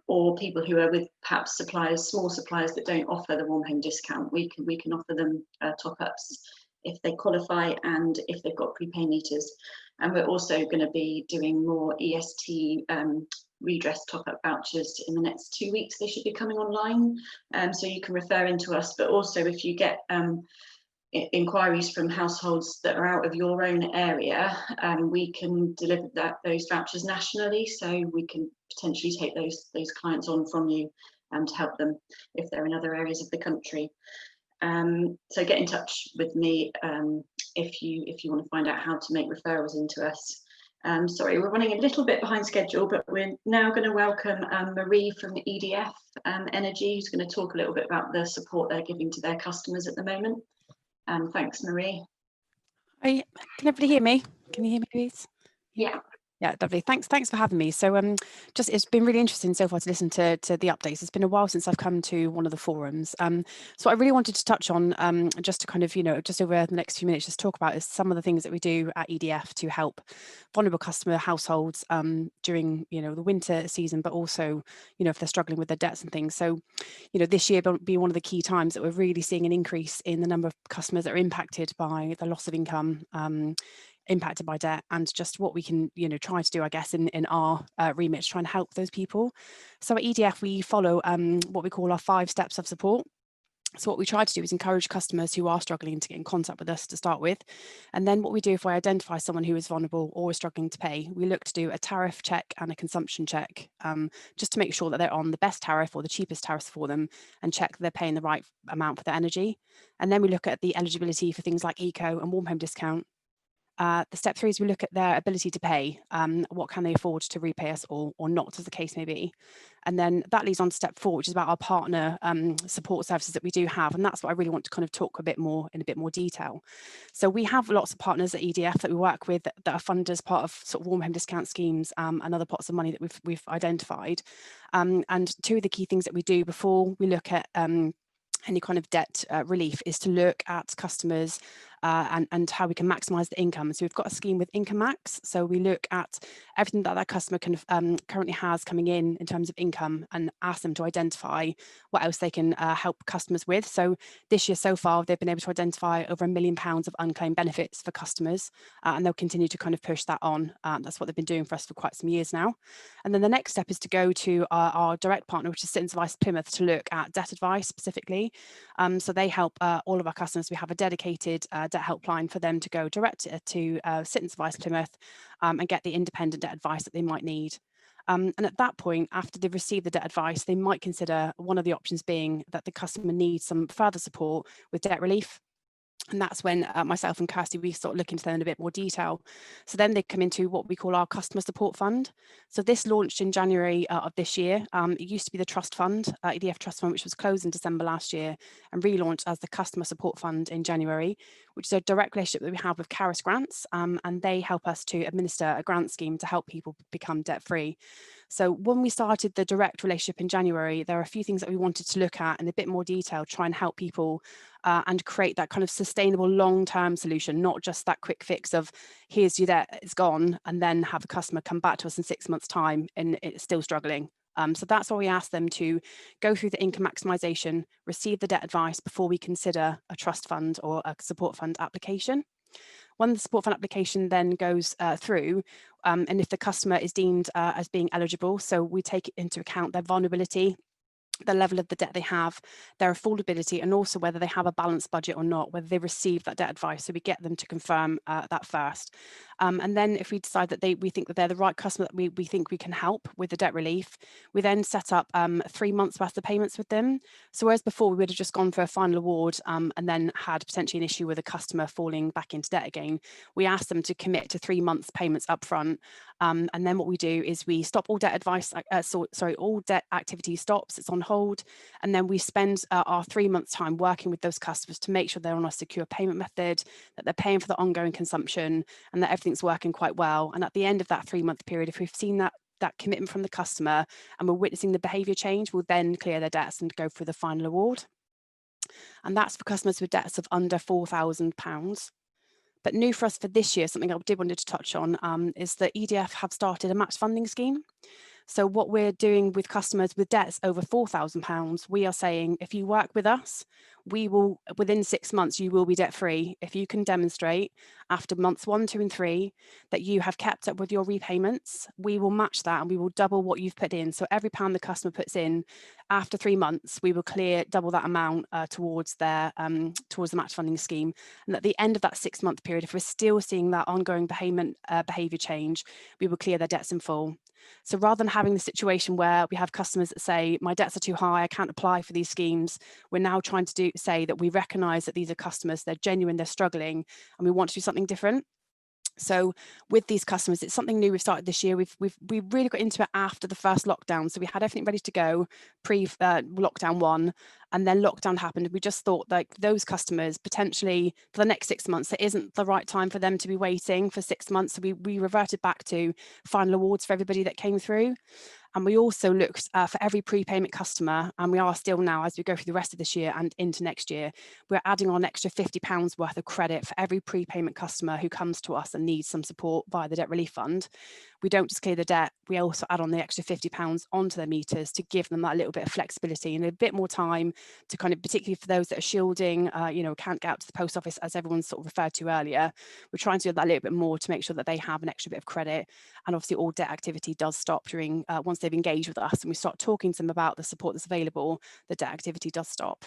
or people who are with perhaps suppliers, small suppliers that don't offer the warm home discount. We can offer them top-ups if they qualify and if they've got prepay meters. And we're also going to be doing more EST redress top-up vouchers in the next 2 weeks. They should be coming online, so you can refer into us. But also, if you get inquiries from households that are out of your own area, we can deliver those vouchers nationally, so we can potentially take those clients on from you to help them if they're in other areas of the country. So get in touch with me if you want to find out how to make referrals into us. Sorry, we're running a little bit behind schedule, but we're now going to welcome Marie from the EDF Energy, who's going to talk a little bit about the support they're giving to their customers at the moment. Thanks, Marie. Hi, can everybody hear me? Can you hear me, please? Yeah. Yeah, lovely. Thanks for having me. So it's been really interesting so far to listen to the updates. It's been a while since I've come to one of the forums. So I really wanted to touch on just to kind of, just over the next few minutes, just talk about is some of the things that we do at EDF to help vulnerable customer households during, the winter season, but also, if they're struggling with their debts and things. So, this year being one of the key times that we're really seeing an increase in the number of customers that are impacted by the loss of income, impacted by debt, and just what we can try to do, I guess, in our remit to try and help those people. So at EDF we follow what we call our 5 steps of support. So what we try to do is encourage customers who are struggling to get in contact with us to start with. And then what we do if we identify someone who is vulnerable or is struggling to pay, we look to do a tariff check and a consumption check, just to make sure that they're on the best tariff or the cheapest tariffs for them, and check that they're paying the right amount for their energy. And then we look at the eligibility for things like eco and warm home discount. The step 3 is we look at their ability to pay. What can they afford to repay us or not, as the case may be. And then that leads on to step 4, which is about our partner support services that we do have. And that's what I really want to kind of talk in a bit more detail. So we have lots of partners at EDF that we work with that are funded as part of sort of warm home discount schemes and other pots of money that we've identified. And 2 of the key things that we do before we look at any kind of debt relief is to look at customers and how we can maximise the income. So we've got a scheme with Income Max. So we look at everything that customer can currently has coming in terms of income, and ask them to identify what else they can help customers with. So this year so far, they've been able to identify over £1 million of unclaimed benefits for customers, and they'll continue to kind of push that on. That's what they've been doing for us for quite some years now. And then the next step is to go to our direct partner, which is Citizens Advice Plymouth, to look at debt advice specifically. So they help all of our customers. We have a dedicated debt helpline for them to go direct to Citizens Advice Plymouth and get the independent debt advice that they might need. And at that point, after they've received the debt advice, they might consider one of the options being that the customer needs some further support with debt relief. And that's when myself and Kirsty, we sort of look into them in a bit more detail. So then they come into what we call our customer support fund. So this launched in January of this year. It used to be the trust fund, EDF Trust Fund, which was closed in December last year, and relaunched as the customer support fund in January, which is a direct relationship that we have with Caris Grants, and they help us to administer a grant scheme to help people become debt free. So when we started the direct relationship in January, there are a few things that we wanted to look at in a bit more detail, try and help people and create that kind of sustainable long-term solution, not just that quick fix of here's your debt, it's gone, and then have a customer come back to us in 6 months' time and it's still struggling. So that's why we asked them to go through the income maximisation, receive the debt advice before we consider a trust fund or a support fund application. When the support fund application then goes through, and if the customer is deemed as being eligible, so we take into account their vulnerability, the level of the debt they have, their affordability, and also whether they have a balanced budget or not, whether they receive that debt advice. So we get them to confirm that first. And then if we decide that we think that they're the right customer that we think we can help with the debt relief, we then set up 3 months worth of payments with them. So whereas before we would have just gone for a final award and then had potentially an issue with a customer falling back into debt again, we asked them to commit to 3 months payments upfront. And then what we do is we stop all debt advice, all debt activity stops, it's on hold. And then we spend our 3 months time working with those customers to make sure they're on a secure payment method, that they're paying for the ongoing consumption, and that everything's working quite well. And at the end of that 3 month period, if we've seen that commitment from the customer and we're witnessing the behaviour change, we'll then clear their debts and go for the final award. And that's for customers with debts of under £4,000. But new for us for this year, something I did wanted to touch on, is that EDF have started a match funding scheme. So what we're doing with customers with debts over £4,000, we are saying, if you work with us, we will, within 6 months, you will be debt free. If you can demonstrate after months 1, 2, and 3 that you have kept up with your repayments, we will match that and we will double what you've put in. So every pound the customer puts in, after 3 months, we will clear double that amount towards the match funding scheme. And at the end of that 6 month period, if we're still seeing that ongoing behaviour change, we will clear their debts in full. So rather than having the situation where we have customers that say, my debts are too high, I can't apply for these schemes, we're now trying to say that we recognise that these are customers, they're genuine, they're struggling, and we want to do something different. So with these customers, it's something new we've started this year. We've really got into it after the first lockdown. So we had everything ready to go pre-lockdown 1, and then lockdown happened. We just thought like those customers potentially for the next 6 months, it isn't the right time for them to be waiting for 6 months. So we reverted back to final awards for everybody that came through. And we also looked for every prepayment customer, and we are still now, as we go through the rest of this year and into next year, we're adding on an extra £50 worth of credit for every prepayment customer who comes to us and needs some support via the Debt Relief Fund. We don't just clear the debt, we also add on the extra £50 onto their meters to give them that little bit of flexibility and a bit more time to kind of, particularly for those that are shielding, can't get out to the post office, as everyone sort of referred to earlier. We're trying to do that a little bit more to make sure that they have an extra bit of credit. And obviously all debt activity does stop during, once they've engaged with us and we start talking to them about the support that's available, the debt activity does stop.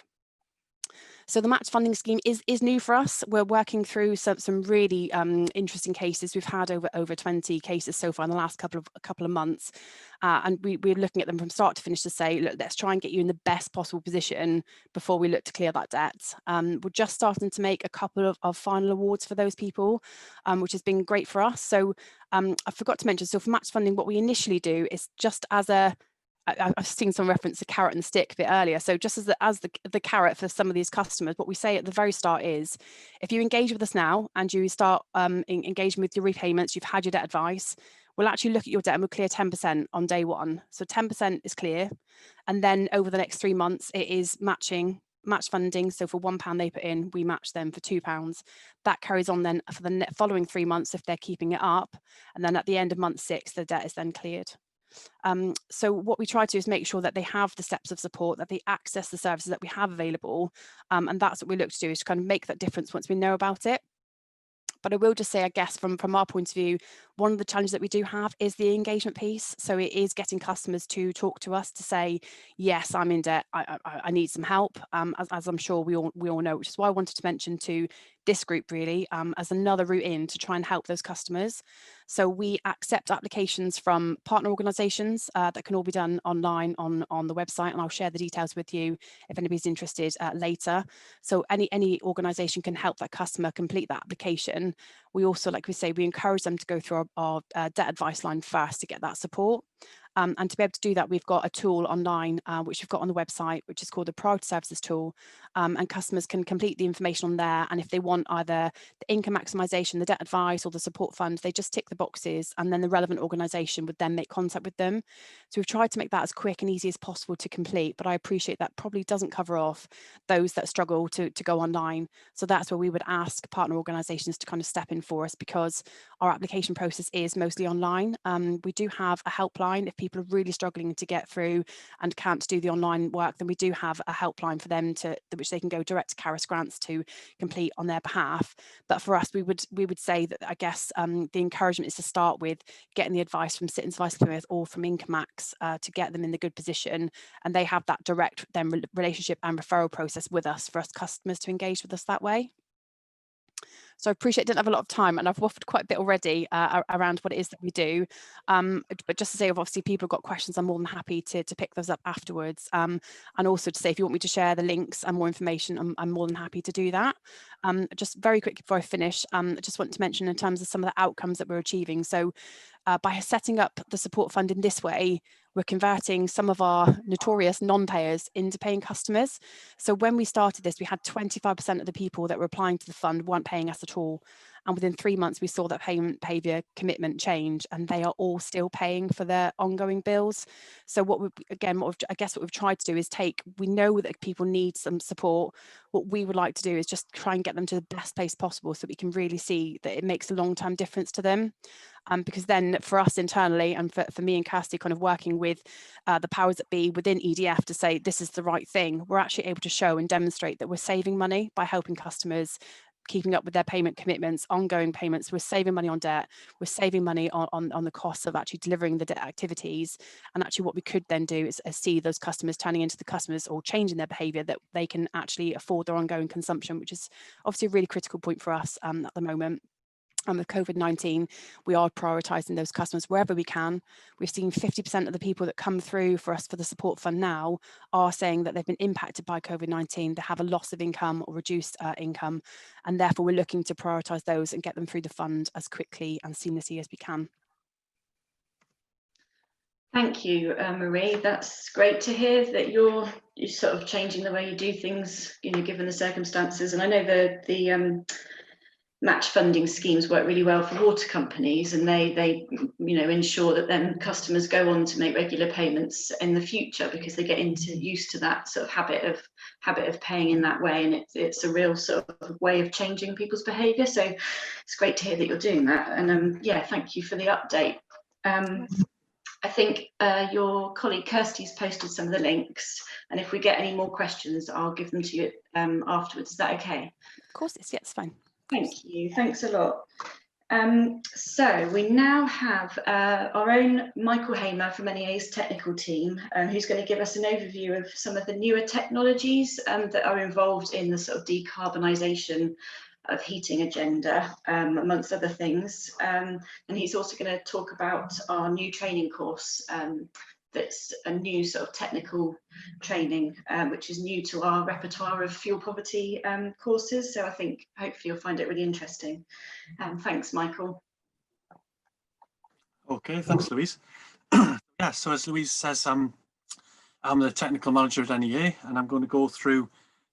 So the match funding scheme is new for us. We're working through some really interesting cases. We've had over 20 cases so far in the last couple of months, and we're looking at them from start to finish to say, look, let's try and get you in the best possible position before we look to clear that debt. We're just starting to make a couple of final awards for those people, which has been great for us. So I forgot to mention, so for match funding, what we initially do is just as I've seen some reference to carrot and stick a bit earlier. So just as the carrot for some of these customers, what we say at the very start is, if you engage with us now and you start engaging with your repayments, you've had your debt advice, we'll actually look at your debt and we'll clear 10% on day one. So 10% is clear. And then over the next 3 months, it is match funding. So for £1 they put in, we match them for £2. That carries on then for the following 3 months if they're keeping it up. And then at the end of month 6, the debt is then cleared. So what we try to do is make sure that they have the steps of support, that they access the services that we have available. And that's what we look to do, is to kind of make that difference once we know about it. But I will just say, I guess, from our point of view, one of the challenges that we do have is the engagement piece. So it is getting customers to talk to us to say, yes, I'm in debt, I need some help, as I'm sure we all know, which is why I wanted to mention to this group really as another route in to try and help those customers. So we accept applications from partner organisations that can all be done online on the website, and I'll share the details with you if anybody's interested later. So any organisation can help that customer complete that application. We also, like we say, we encourage them to go through our debt advice line first to get that support. And to be able to do that, we've got a tool online, which we've got on the website, which is called the Priority Services tool. And customers can complete the information on there. And if they want either the income maximisation, the debt advice, or the support fund, they just tick the boxes, and then the relevant organisation would then make contact with them. So we've tried to make that as quick and easy as possible to complete, but I appreciate that probably doesn't cover off those that struggle to go online. So that's where we would ask partner organisations to kind of step in for us, because our application process is mostly online. We do have a helpline if people are really struggling to get through and can't do the online work, then we do have a helpline for them which they can go direct to Caris Grants to complete on their behalf. But for us, we would say that, I guess, the encouragement is to start with getting the advice from Citizens Advice Plymouth or from Incamax to get them in the good position, and they have that direct then relationship and referral process with us for us customers to engage with us that way. So I appreciate I didn't have a lot of time, and I've waffled quite a bit already around what it is that we do. But just to say, if obviously people have got questions, I'm more than happy to pick those up afterwards. And also to say, if you want me to share the links and more information, I'm more than happy to do that. Just very quickly before I finish, I just want to mention in terms of some of the outcomes that we're achieving. So by setting up the support fund in this way, we're converting some of our notorious non-payers into paying customers. So when we started this, we had 25% of the people that were applying to the fund weren't paying us at all. And within 3 months, we saw that payment behaviour commitment change, and they are all still paying for their ongoing bills. So what we've tried to do is we know that people need some support. What we would like to do is just try and get them to the best place possible so we can really see that it makes a long-term difference to them. Because then for us internally, and for me and Kirsty kind of working with the powers that be within EDF to say this is the right thing, we're actually able to show and demonstrate that we're saving money by helping customers keeping up with their payment commitments, ongoing payments. We're saving money on debt, we're saving money on the costs of actually delivering the debt activities. And actually what we could then do is see those customers turning into the customers or changing their behaviour that they can actually afford their ongoing consumption, which is obviously a really critical point for us at the moment. And with COVID-19, we are prioritising those customers wherever we can. We've seen 50% of the people that come through for us for the support fund now are saying that they've been impacted by COVID-19. They have a loss of income or reduced income, and therefore we're looking to prioritise those and get them through the fund as quickly and seamlessly as we can. Thank you, Marie. That's great to hear that you're sort of changing the way you do things, given the circumstances. And I know the match funding schemes work really well for water companies, and they ensure that then customers go on to make regular payments in the future because they get used to that sort of habit of paying in that way, and it's a real sort of way of changing people's behaviour. So it's great to hear that you're doing that, and thank you for the update. I think your colleague Kirsty's posted some of the links, and if we get any more questions, I'll give them to you afterwards. Is that okay? Of course, it's fine. Thank you. Thanks a lot. So we now have our own Michael Hamer from NEA's technical team, who's going to give us an overview of some of the newer technologies that are involved in the sort of decarbonisation of heating agenda, amongst other things. And he's also going to talk about our new training course that's a new sort of technical training, which is new to our repertoire of fuel poverty courses. So I think hopefully you'll find it really interesting. Thanks, Michael. Okay, thanks, Louise. Yeah, so as Louise says, I'm the technical manager at NEA, and I'm going to go through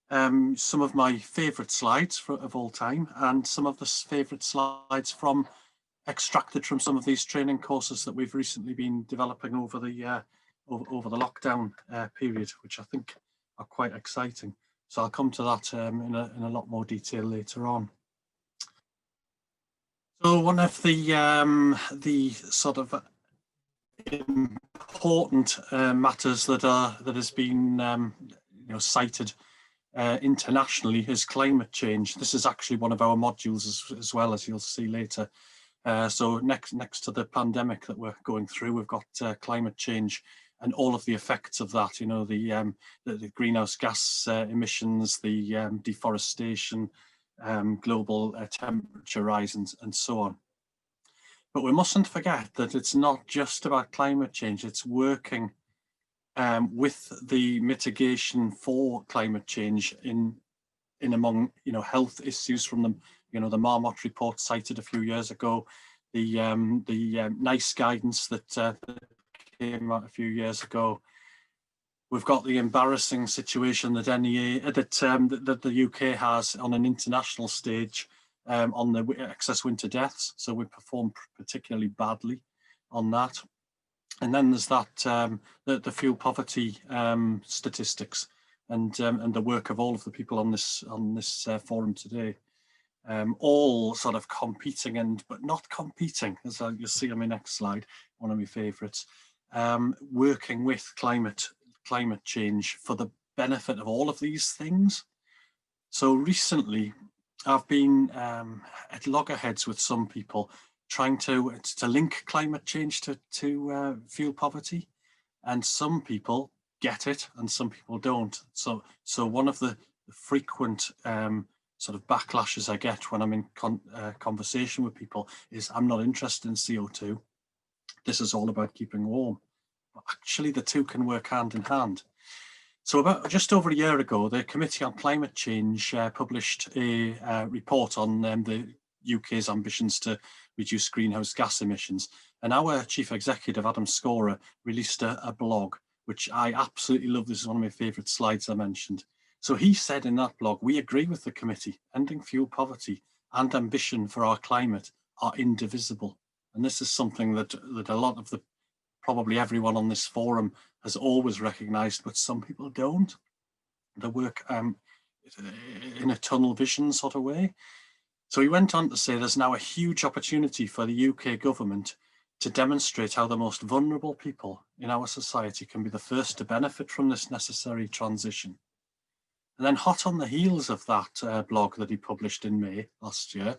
some of my favourite slides of all time, and some of the favourite slides extracted from some of these training courses that we've recently been developing over the lockdown period, which I think are quite exciting. So I'll come to that in a lot more detail later on. So one of the sort of important matters that has been cited internationally is climate change. This is actually one of our modules as well, as you'll see later. So next to the pandemic that we're going through, we've got climate change and all of the effects of that. You know, the greenhouse gas emissions, the deforestation, global temperature rise, and so on. But we mustn't forget that it's not just about climate change. It's working with the mitigation for climate change in among health issues from the Marmot report cited a few years ago, the NICE guidance that came out a few years ago. We've got the embarrassing situation that that the UK has on an international stage on the excess winter deaths. So we perform particularly badly on that. And then there's that the fuel poverty statistics and the work of all of the people on this forum today, all sort of competing but not competing, as you'll see on my next slide, one of my favourites, working with climate change for the benefit of all of these things. So recently, I've been at loggerheads with some people trying to link climate change to fuel poverty, and some people get it and some people don't. So one of the frequent sort of backlashes I get when I'm in conversation with people is, I'm not interested in CO2. This is all about keeping warm. But actually the two can work hand in hand. So about just over a year ago, the Committee on Climate Change published a report on the UK's ambitions to reduce greenhouse gas emissions. And our Chief Executive, Adam Scorer, released a blog, which I absolutely love. This is one of my favourite slides I mentioned. So he said in that blog, we agree with the committee, ending fuel poverty and ambition for our climate are indivisible. And this is something that a lot of probably everyone on this forum has always recognised, but some people don't. They work in a tunnel vision sort of way. So he went on to say there's now a huge opportunity for the UK government to demonstrate how the most vulnerable people in our society can be the first to benefit from this necessary transition. And then hot on the heels of that blog that he published in May last year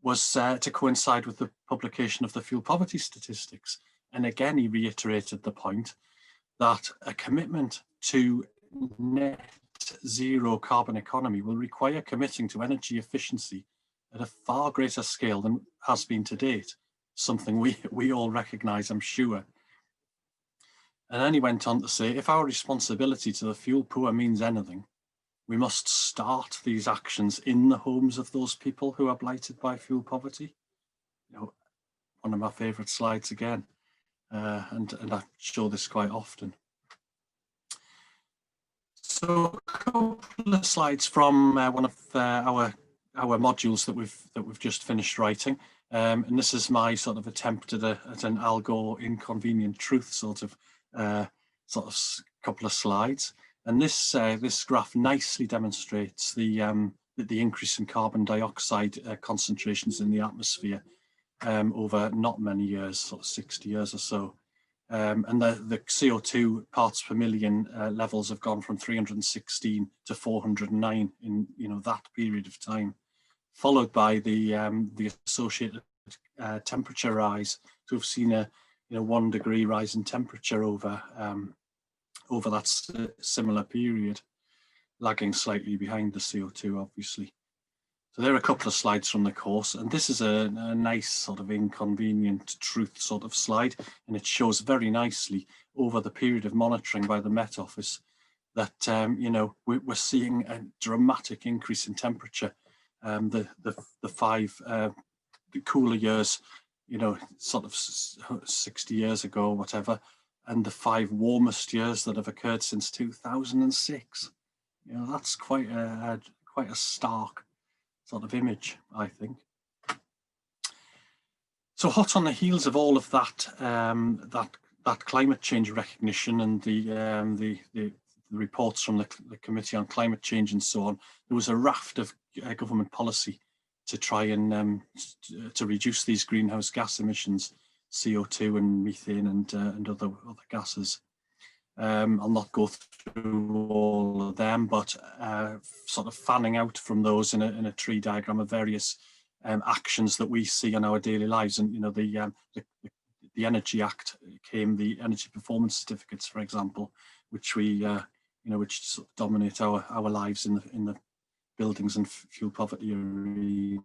was to coincide with the publication of the fuel poverty statistics. And again, he reiterated the point that a commitment to net zero carbon economy will require committing to energy efficiency at a far greater scale than has been to date, something we all recognise, I'm sure. And then he went on to say, if our responsibility to the fuel poor means anything, we must start these actions in the homes of those people who are blighted by fuel poverty. You know, one of my favourite slides again, and I show this quite often. So a couple of slides from one of our modules that we've just finished writing, and this is my sort of attempt at an Al Gore inconvenient truth sort of couple of slides. And this graph nicely demonstrates the increase in carbon dioxide concentrations in the atmosphere over not many years, sort of 60 years or so. And the CO2 parts per million levels have gone from 316 to 409 in that period of time, followed by the associated temperature rise. So we've seen a 1 degree rise in temperature over that similar period, lagging slightly behind the CO2, obviously. So there are a couple of slides from the course, and this is a nice sort of inconvenient truth sort of slide, and it shows very nicely over the period of monitoring by the Met Office that we're seeing a dramatic increase in temperature. The 5 cooler years, sort of 60 years ago or whatever, and the 5 warmest years that have occurred since 2006. That's quite a stark sort of image, I think. So hot on the heels of all of that, that climate change recognition and the reports from the Committee on Climate Change and so on, there was a raft of government policy to try and to reduce these greenhouse gas emissions, CO2 and methane and other gases. I'll not go through all of them, but sort of fanning out from those in a tree diagram of various actions that we see in our daily lives. And the Energy Act came, the energy performance certificates, for example, which we which sort of dominate our lives in the buildings and fuel poverty arena.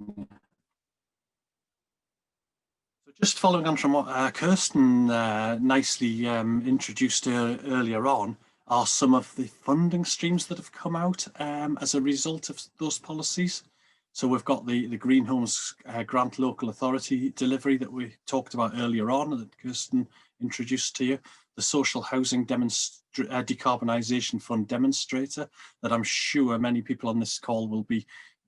Just following on from what Kirsten nicely introduced earlier on, are some of the funding streams that have come out as a result of those policies. So we've got the Green Homes Grant Local Authority delivery that we talked about earlier on, that Kirsten introduced to you, the Social Housing Decarbonisation Fund demonstrator, that I'm sure many people on this call will be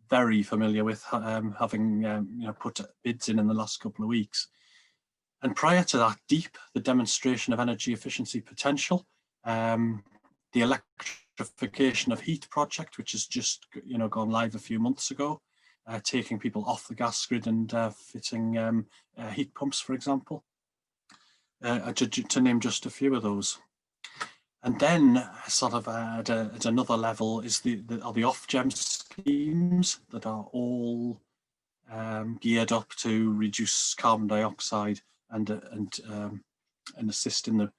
very familiar with, having put bids in the last couple of weeks. And prior to that, DEEP, the demonstration of energy efficiency potential, the electrification of heat project, which has just gone live a few months ago, taking people off the gas grid and fitting heat pumps, for example, to name just a few of those. And then, sort of at another level, is the off-gem schemes that are all geared up to reduce carbon dioxide and assist in the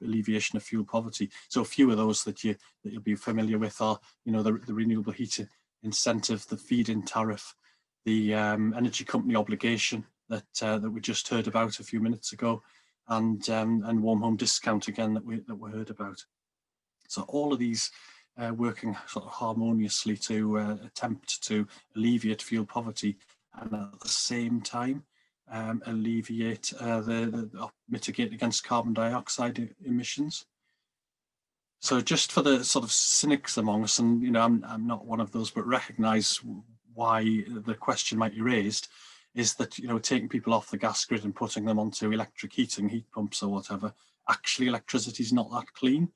alleviation of fuel poverty. So a few of those that you'll be familiar with are, the renewable heat incentive, the feed-in tariff, the energy company obligation that we just heard about a few minutes ago, and warm home discount again that we heard about. So all of these working sort of harmoniously to attempt to alleviate fuel poverty, and at the same time alleviate mitigate against carbon dioxide emissions. So just for the sort of cynics among us, and I'm not one of those, but recognise why the question might be raised, is that taking people off the gas grid and putting them onto electric heating, heat pumps or whatever, actually electricity is not that clean.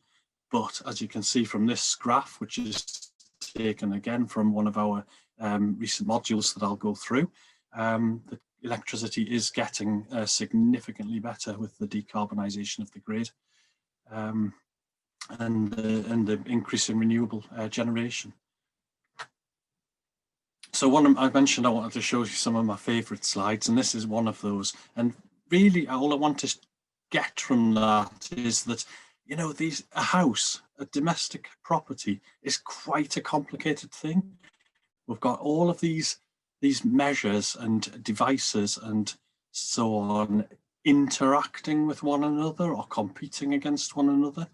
But as you can see from this graph, which is taken again from one of our recent modules that I'll go through, the electricity is getting significantly better with the decarbonisation of the grid and the increase in renewable generation. So I mentioned I wanted to show you some of my favourite slides, and this is one of those. And really, all I want to get from that is that, a house, a domestic property, is quite a complicated thing. We've got all of these measures and devices and so on interacting with one another or competing against one another,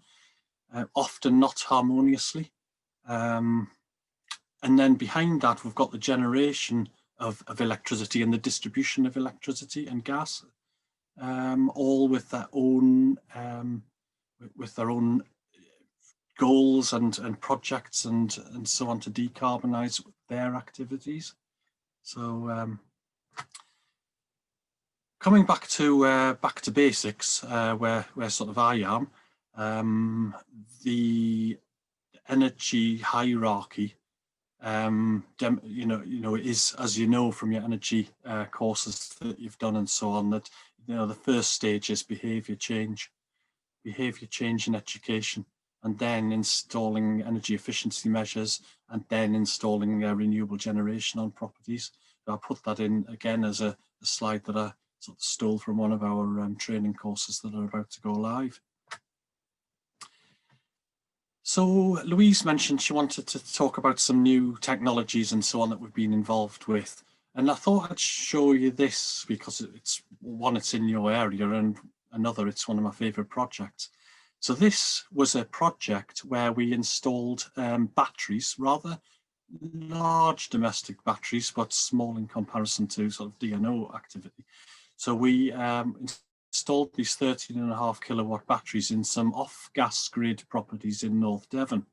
often not harmoniously. And then behind that, we've got the generation of electricity and the distribution of electricity and gas, all with their own goals and projects and so on to decarbonise their activities. So coming back to basics, where sort of I am, the energy hierarchy, is, as you know from your energy courses that you've done and so on, that the first stage is behaviour change in education, and then installing energy efficiency measures, and then installing renewable generation on properties. I put that in again as a slide that I sort of stole from one of our training courses that are about to go live. So Louise mentioned she wanted to talk about some new technologies and so on that we've been involved with. And I thought I'd show you this because it's one, it's in your area, and another, it's one of my favourite projects. So this was a project where we installed batteries, rather large domestic batteries, but small in comparison to sort of DNO activity. So we installed these 13.5 kilowatt batteries in some off-gas grid properties in North Devon.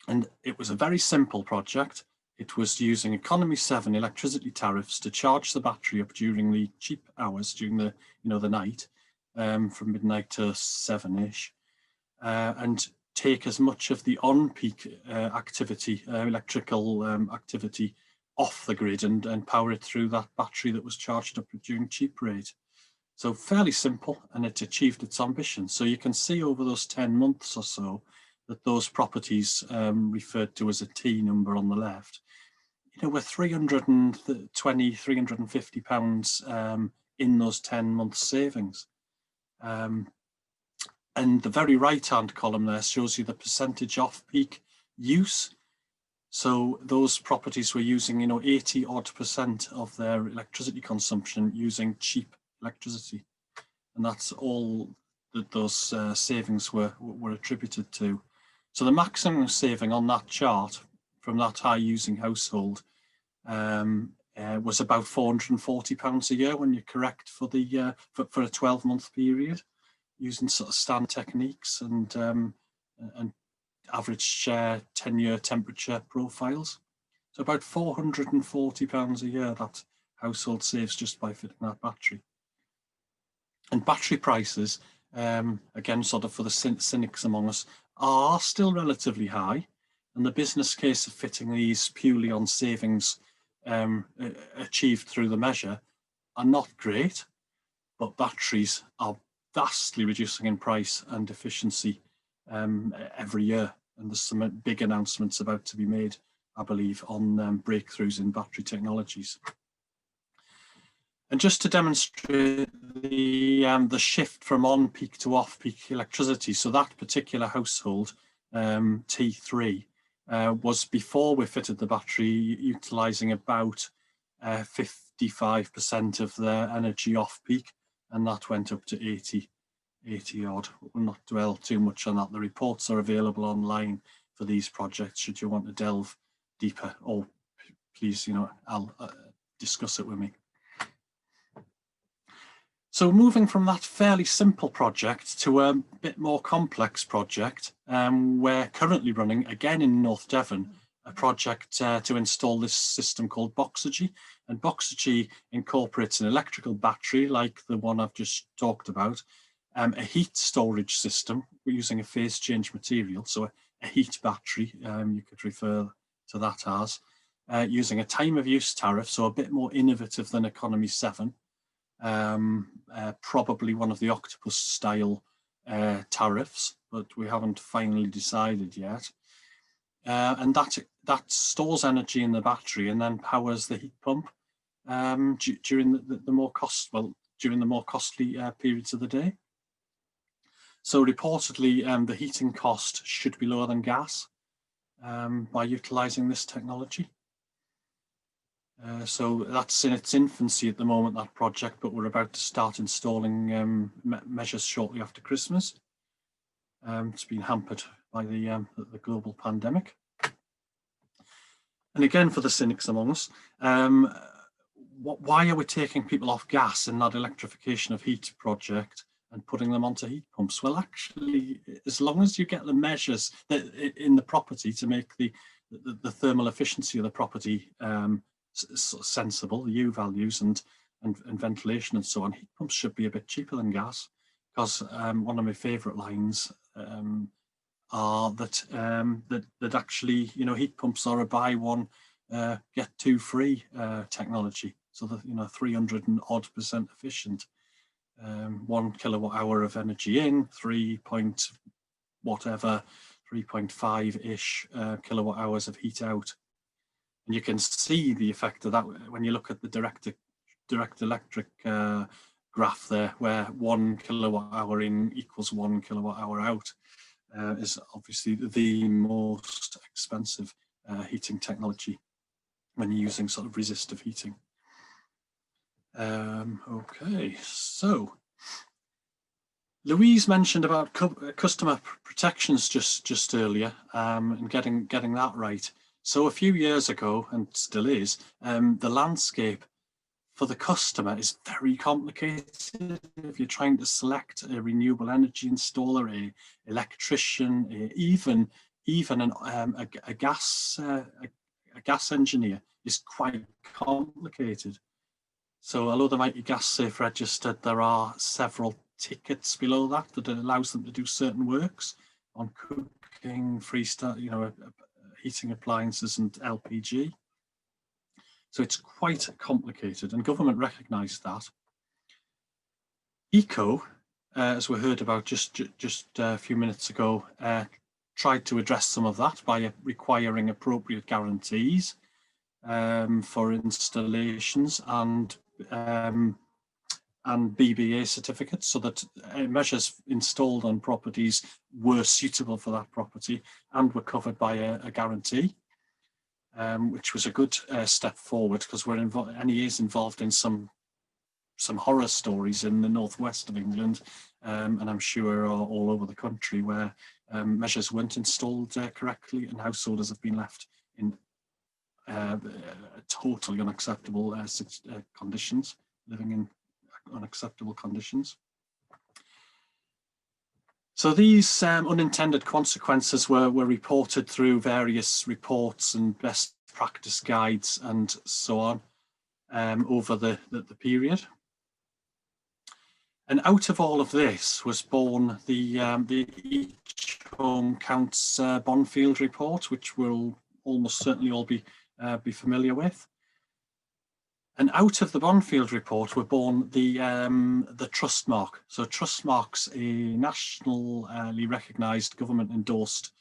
And it was a very simple project. It was using economy 7 electricity tariffs to charge the battery up during the cheap hours, during the, the night, from midnight to 7ish, and take as much of the on-peak activity, electrical activity off the grid and power it through that battery that was charged up during cheap rate. So fairly simple, and it achieved its ambition. So you can see over those 10 months or so that those properties referred to as a T number on the left, were 320, 350 pounds in those 10 months savings. And the very right-hand column there shows you the percentage off-peak use. So those properties were using, 80% of their electricity consumption using cheap electricity, and that's all that those savings were attributed to. So the maximum saving on that chart from that high using household was about £440 a year when you correct for the for a 12-month period, using sort of standard techniques and average 10-year temperature profiles. So about £440 a year that household saves just by fitting that battery. And battery prices, again, sort of for the cynics among us, are still relatively high. And the business case of fitting these purely on savings achieved through the measure are not great, but batteries are vastly reducing in price and efficiency every year. And there's some big announcements about to be made, I believe, on breakthroughs in battery technologies. And just to demonstrate the shift from on-peak to off-peak electricity, so that particular household, T3, was before we fitted the battery utilising about 55% of their energy off-peak, and that went up to 80 odd. We'll not dwell too much on that. The reports are available online for these projects should you want to delve deeper, or please, I'll discuss it with me. So moving from that fairly simple project to a bit more complex project, we're currently running, again in North Devon, a project to install this system called Boxergy. And Boxergy incorporates an electrical battery like the one I've just talked about, a heat storage system. We're using a phase change material, so a heat battery, you could refer to that as, using a time of use tariff, so a bit more innovative than Economy 7. Probably one of the Octopus style tariffs, but we haven't finally decided yet. And that stores energy in the battery and then powers the heat pump during the more costly periods of the day. So reportedly, the heating cost should be lower than gas by utilising this technology. So that's in its infancy at the moment, that project, but we're about to start installing measures shortly after Christmas. It's been hampered by the global pandemic. And again, for the cynics among us, why are we taking people off gas in that electrification of heat project and putting them onto heat pumps? Well, actually, as long as you get the measures that in the property to make the thermal efficiency of the property sensible, the U values and ventilation and so on, heat pumps should be a bit cheaper than gas, because one of my favourite lines are that actually, heat pumps are a buy one get two free technology, so that 300 and odd % efficient, 1 kilowatt hour of energy in, 3.5-ish kilowatt hours of heat out. And you can see the effect of that when you look at the direct electric graph there, where 1 kilowatt hour in equals 1 kilowatt hour out, is obviously the most expensive heating technology when you're using sort of resistive heating. Okay, so Louise mentioned about customer protections just earlier, and getting that right. So a few years ago, and still is, the landscape for the customer is very complicated. If you're trying to select a renewable energy installer, a electrician, even a gas engineer, is quite complicated. So although they might be gas safe registered, there are several tickets below that allows them to do certain works on cooking, freestyle, heating appliances and LPG. So it's quite complicated, and government recognised that. ECO, as we heard about just a few minutes ago, tried to address some of that by requiring appropriate guarantees for installations and BBA certificates, so that measures installed on properties were suitable for that property and were covered by a guarantee, which was a good step forward, because NEA is involved in some horror stories in the northwest of England, and I'm sure all over the country, where measures weren't installed correctly and householders have been left in totally unacceptable conditions, living in unacceptable conditions. So these unintended consequences were reported through various reports and best practice guides and so on over the period. And out of all of this was born the Each Home Counts Bonfield report, which we'll almost certainly all be familiar with. And out of the Bonfield report were born the Trust Mark. So Trust Mark's a nationally recognised, government-endorsed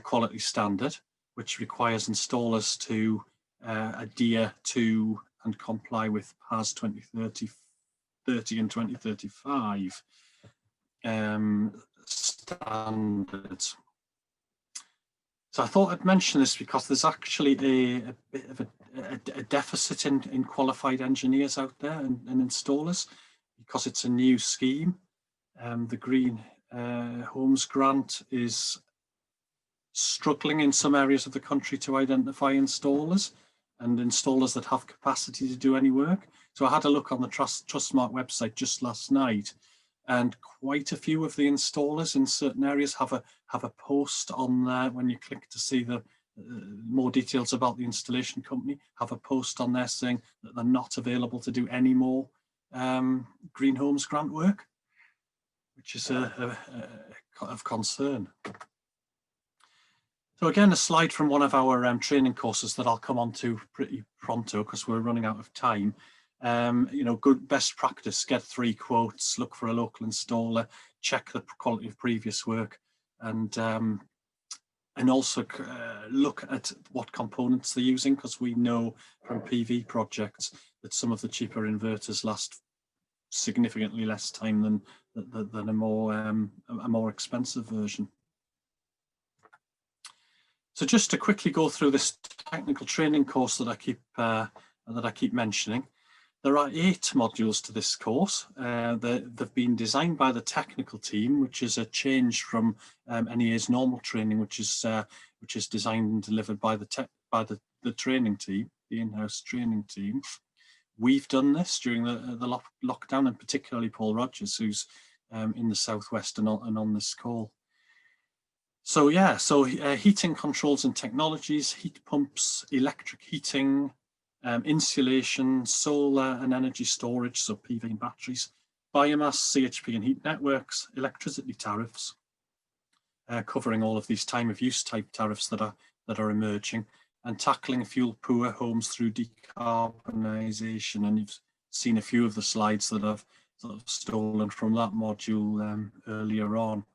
quality standard, which requires installers to adhere to and comply with PAS 2030 and 2035 standards. So I thought I'd mention this because there's actually a bit of a deficit in qualified engineers out there and installers, because it's a new scheme. The Green Homes Grant is struggling in some areas of the country to identify installers and installers that have capacity to do any work. So I had a look on the Trustmark website just last night, and quite a few of the installers in certain areas have a post on there. When you click to see the more details about the installation company, have a post on there saying that they're not available to do any more Green Homes Grant work, which is of concern. So again, a slide from one of our training courses that I'll come on to pretty pronto, because we're running out of time. Good best practice: get 3 quotes, look for a local installer, check the quality of previous work, and also look at what components they're using, because we know from PV projects that some of the cheaper inverters last significantly less time than a more expensive version. So just to quickly go through this technical training course that I keep mentioning, there are 8 modules to this course. They've been designed by the technical team, which is a change from NEA's normal training, which is designed and delivered by the training team, the in-house training team. We've done this during the lockdown, and particularly Paul Rogers, who's in the southwest and on this call. So yeah, heating controls and technologies, heat pumps, electric heating, insulation, solar and energy storage, so PV and batteries, biomass, CHP and heat networks, electricity tariffs, covering all of these time of use type tariffs that are emerging, and tackling fuel poor homes through decarbonisation. And you've seen a few of the slides that I've sort of stolen from that module earlier on.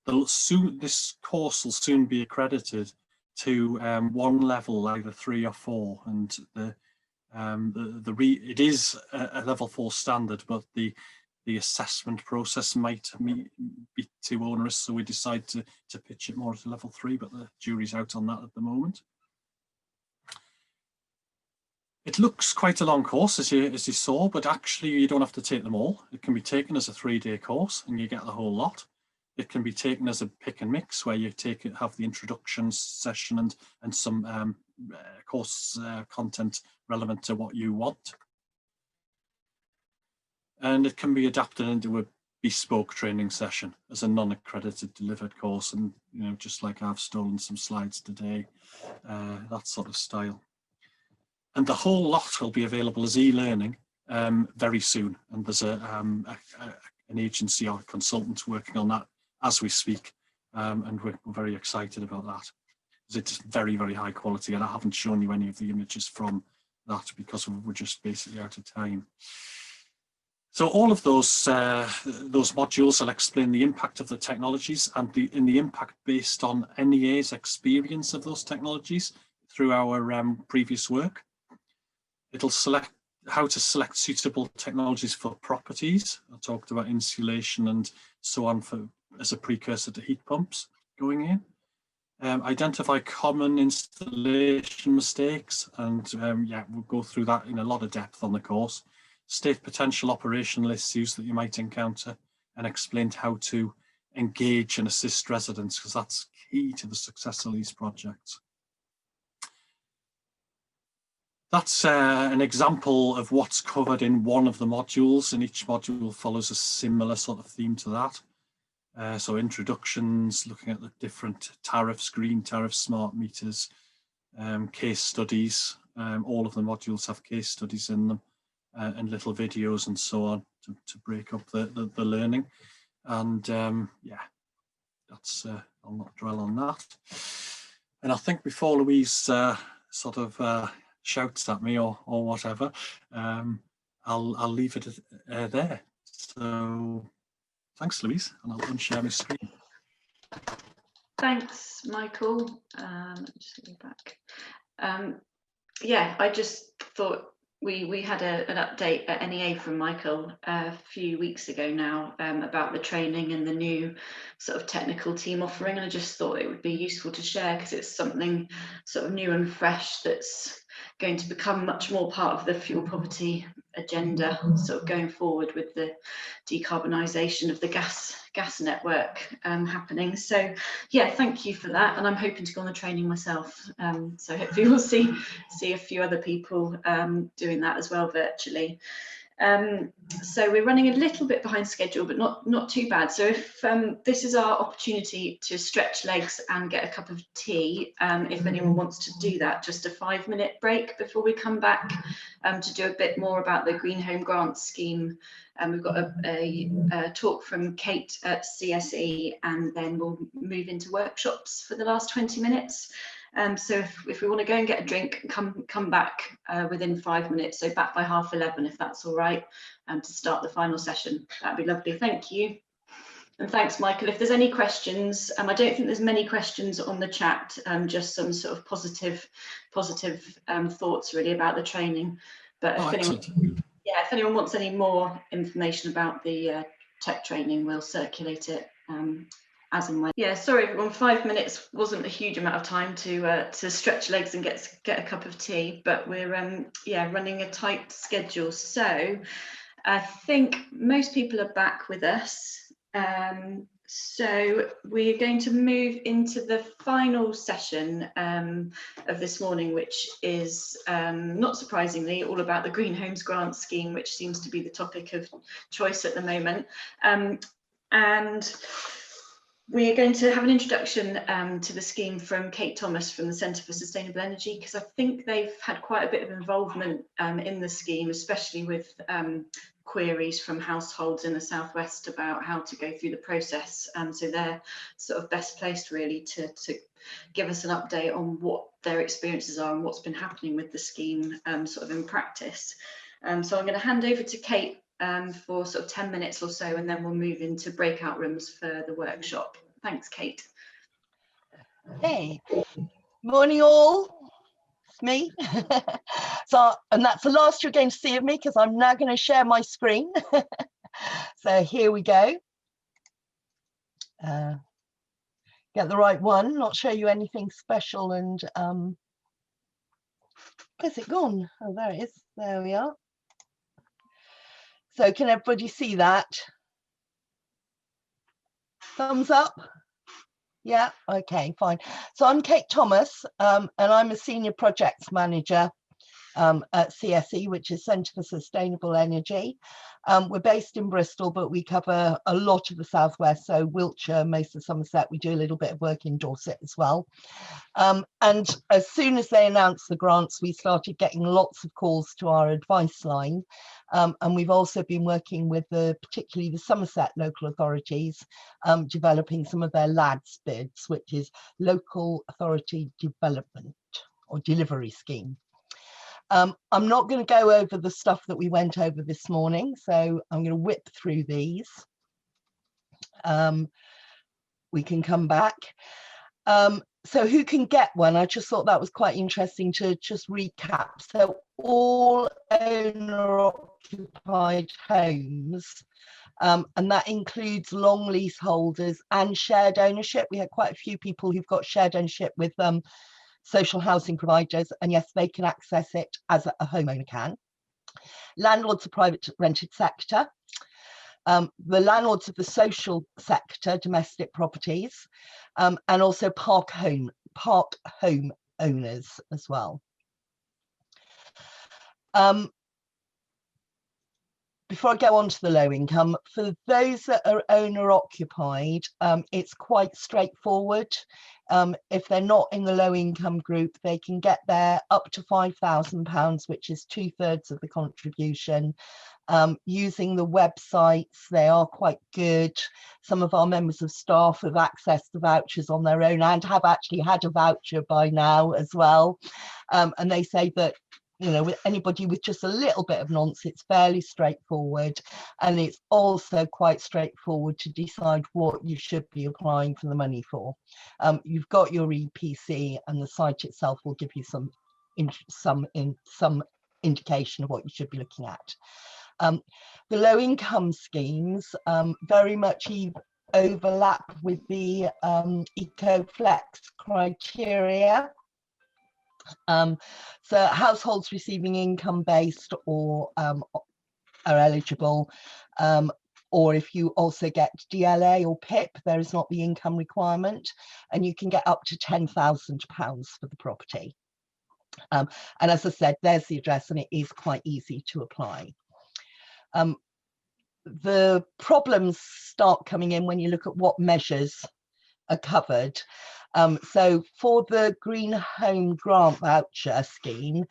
This course will soon be accredited to one level, either 3 or 4, and it is a level 4 standard, but the assessment process might be too onerous, so we decide to pitch it more at a level 3, but the jury's out on that at the moment. It looks quite a long course, as you saw, but actually you don't have to take them all. It can be taken as a 3-day course and you get the whole lot. It can be taken as a pick and mix, where you have the introduction session and some course content relevant to what you want. And it can be adapted into a bespoke training session as a non-accredited delivered course, and just like I've stolen some slides today, that sort of style. And the whole lot will be available as e-learning very soon. And there's an agency or consultant working on that as we speak, and we're very excited about that. It's very, very high quality, and I haven't shown you any of the images from that because we're just basically out of time. So all of those modules will explain the impact of the technologies and the impact based on NEA's experience of those technologies through our previous work. It'll select how to select suitable technologies for properties. I talked about insulation and so on as a precursor to heat pumps going in. Identify common installation mistakes, and yeah, we'll go through that in a lot of depth on the course. State potential operational issues that you might encounter, and explain how to engage and assist residents, because that's key to the success of these projects. That's an example of what's covered in one of the modules, and each module follows a similar sort of theme to that. So introductions, looking at the different tariffs, green tariffs, smart meters, case studies. All of the modules have case studies in them, and little videos and so on to break up the learning. And yeah, that's I'll not dwell on that. And I think before Louise sort of shouts at me or whatever, I'll leave it there. So thanks, Louise, and I'll unshare my screen. Thanks, Michael. Just go back. Yeah, I just thought we had an update at NEA from Michael a few weeks ago now about the training and the new sort of technical team offering, and I just thought it would be useful to share because it's something sort of new and fresh that's going to become much more part of the fuel poverty agenda, sort of going forward with the decarbonisation of the gas network happening. So yeah, thank you for that, and I'm hoping to go on the training myself. So hopefully we'll see a few other people doing that as well virtually. So we're running a little bit behind schedule, but not too bad. So if this is our opportunity to stretch legs and get a cup of tea, if anyone wants to do that, just a 5-minute break before we come back to do a bit more about the Green Home Grant Scheme. We've got a talk from Kate at CSE, and then we'll move into workshops for the last 20 minutes. So if we want to go and get a drink, come back within 5 minutes, so back by 11:30 if that's all right, to start the final session. That'd be lovely. Thank you. And thanks, Michael. If there's any questions, I don't think there's many questions on the chat, just some sort of positive thoughts really about the training. But if anyone wants any more information about the tech training, we'll circulate it as and when. Yeah, sorry everyone, 5 minutes wasn't a huge amount of time to stretch legs and get a cup of tea, but we're yeah, running a tight schedule. So I think most people are back with us. So we're going to move into the final session of this morning, which is not surprisingly all about the Green Homes Grant Scheme, which seems to be the topic of choice at the moment. And we are going to have an introduction to the scheme from Kate Thomas from the Centre for Sustainable Energy, because I think they've had quite a bit of involvement in the scheme, especially with queries from households in the southwest about how to go through the process. So they're sort of best placed really to give us an update on what their experiences are and what's been happening with the scheme sort of in practice. So I'm going to hand over to Kate for sort of 10 minutes or so, and then we'll move into breakout rooms for the workshop. Thanks, Kate. Hey, Morning all, it's me. And that's the last you're going to see of me because I'm now going to share my screen. So here we go. Get the right one, not show you anything special, and where's it gone? Oh, there it is. There we are. So can everybody see that? Thumbs up. Yeah, okay, fine. So I'm Kate Thomas, and I'm a senior projects manager at CSE, which is Centre for Sustainable Energy. We're based in Bristol, but we cover a lot of the southwest, so Wiltshire, most of Somerset. We do a little bit of work in Dorset as well. And as soon as they announced the grants, we started getting lots of calls to our advice line. And we've also been working with particularly the Somerset local authorities, developing some of their LADS bids, which is Local Authority Development or Delivery Scheme. I'm not going to go over the stuff that we went over this morning, so I'm going to whip through these. We can come back. So who can get one? I just thought that was quite interesting to just recap. So all owner-occupied homes, and that includes long leaseholders and shared ownership. We had quite a few people who've got shared ownership with social housing providers, and yes, they can access it as a homeowner can. Landlords of private rented sector, the landlords of the social sector, domestic properties, and also park home owners as well. Before I go on to the low income, for those that are owner occupied, it's quite straightforward. If they're not in the low income group, they can get there up to £5,000, which is 2/3 of the contribution. Using the websites, they are quite good. Some of our members of staff have accessed the vouchers on their own and have actually had a voucher by now as well. And they say that, you know, with anybody with just a little bit of nonce, it's fairly straightforward, and it's also quite straightforward to decide what you should be applying for the money for. You've got your EPC, and the site itself will give you some indication of what you should be looking at. The low income schemes very much overlap with the EcoFlex criteria. So households receiving income-based or are eligible, or if you also get DLA or PIP, there is not the income requirement, and you can get up to £10,000 for the property. And as I said, there's the address, and it is quite easy to apply. The problems start coming in when you look at what measures are covered. So for the Green Home Grant Voucher scheme,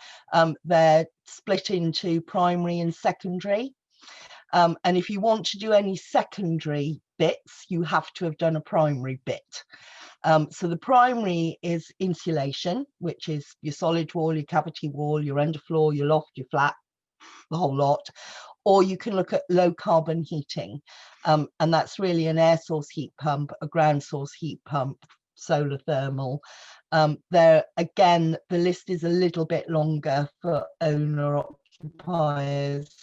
they're split into primary and secondary. And if you want to do any secondary bits, you have to have done a primary bit. So the primary is insulation, which is your solid wall, your cavity wall, your underfloor, your loft, your flat, the whole lot. Or you can look at low carbon heating, and that's really an air source heat pump, a ground source heat pump, solar thermal. There again, the list is a little bit longer for owner occupiers.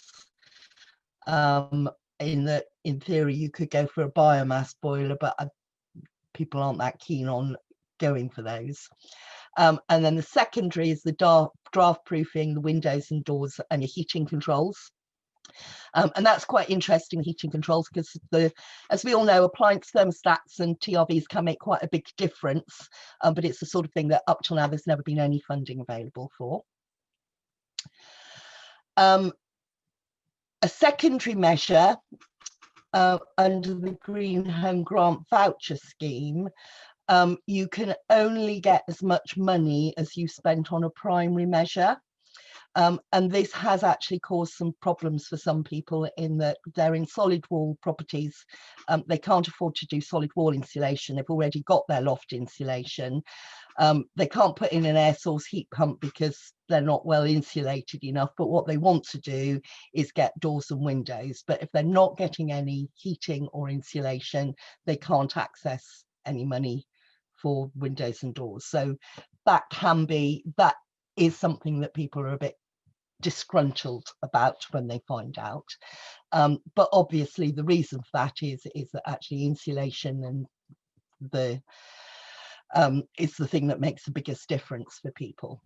In theory, you could go for a biomass boiler, but people aren't that keen on going for those. And then the secondary is the draft proofing, the windows and doors, and your heating controls. And that's quite interesting, heating controls, because as we all know, appliance thermostats and TRVs can make quite a big difference, but it's the sort of thing that up till now there's never been any funding available for. A secondary measure under the Green Home Grant Voucher scheme, you can only get as much money as you spent on a primary measure. And this has actually caused some problems for some people in that they're in solid wall properties. They can't afford to do solid wall insulation. They've already got their loft insulation. They can't put in an air source heat pump because they're not well insulated enough. But what they want to do is get doors and windows. But if they're not getting any heating or insulation, they can't access any money for windows and doors. So that is something that people are a bit disgruntled about when they find out. But obviously the reason for that is that actually insulation and the is the thing that makes the biggest difference for people.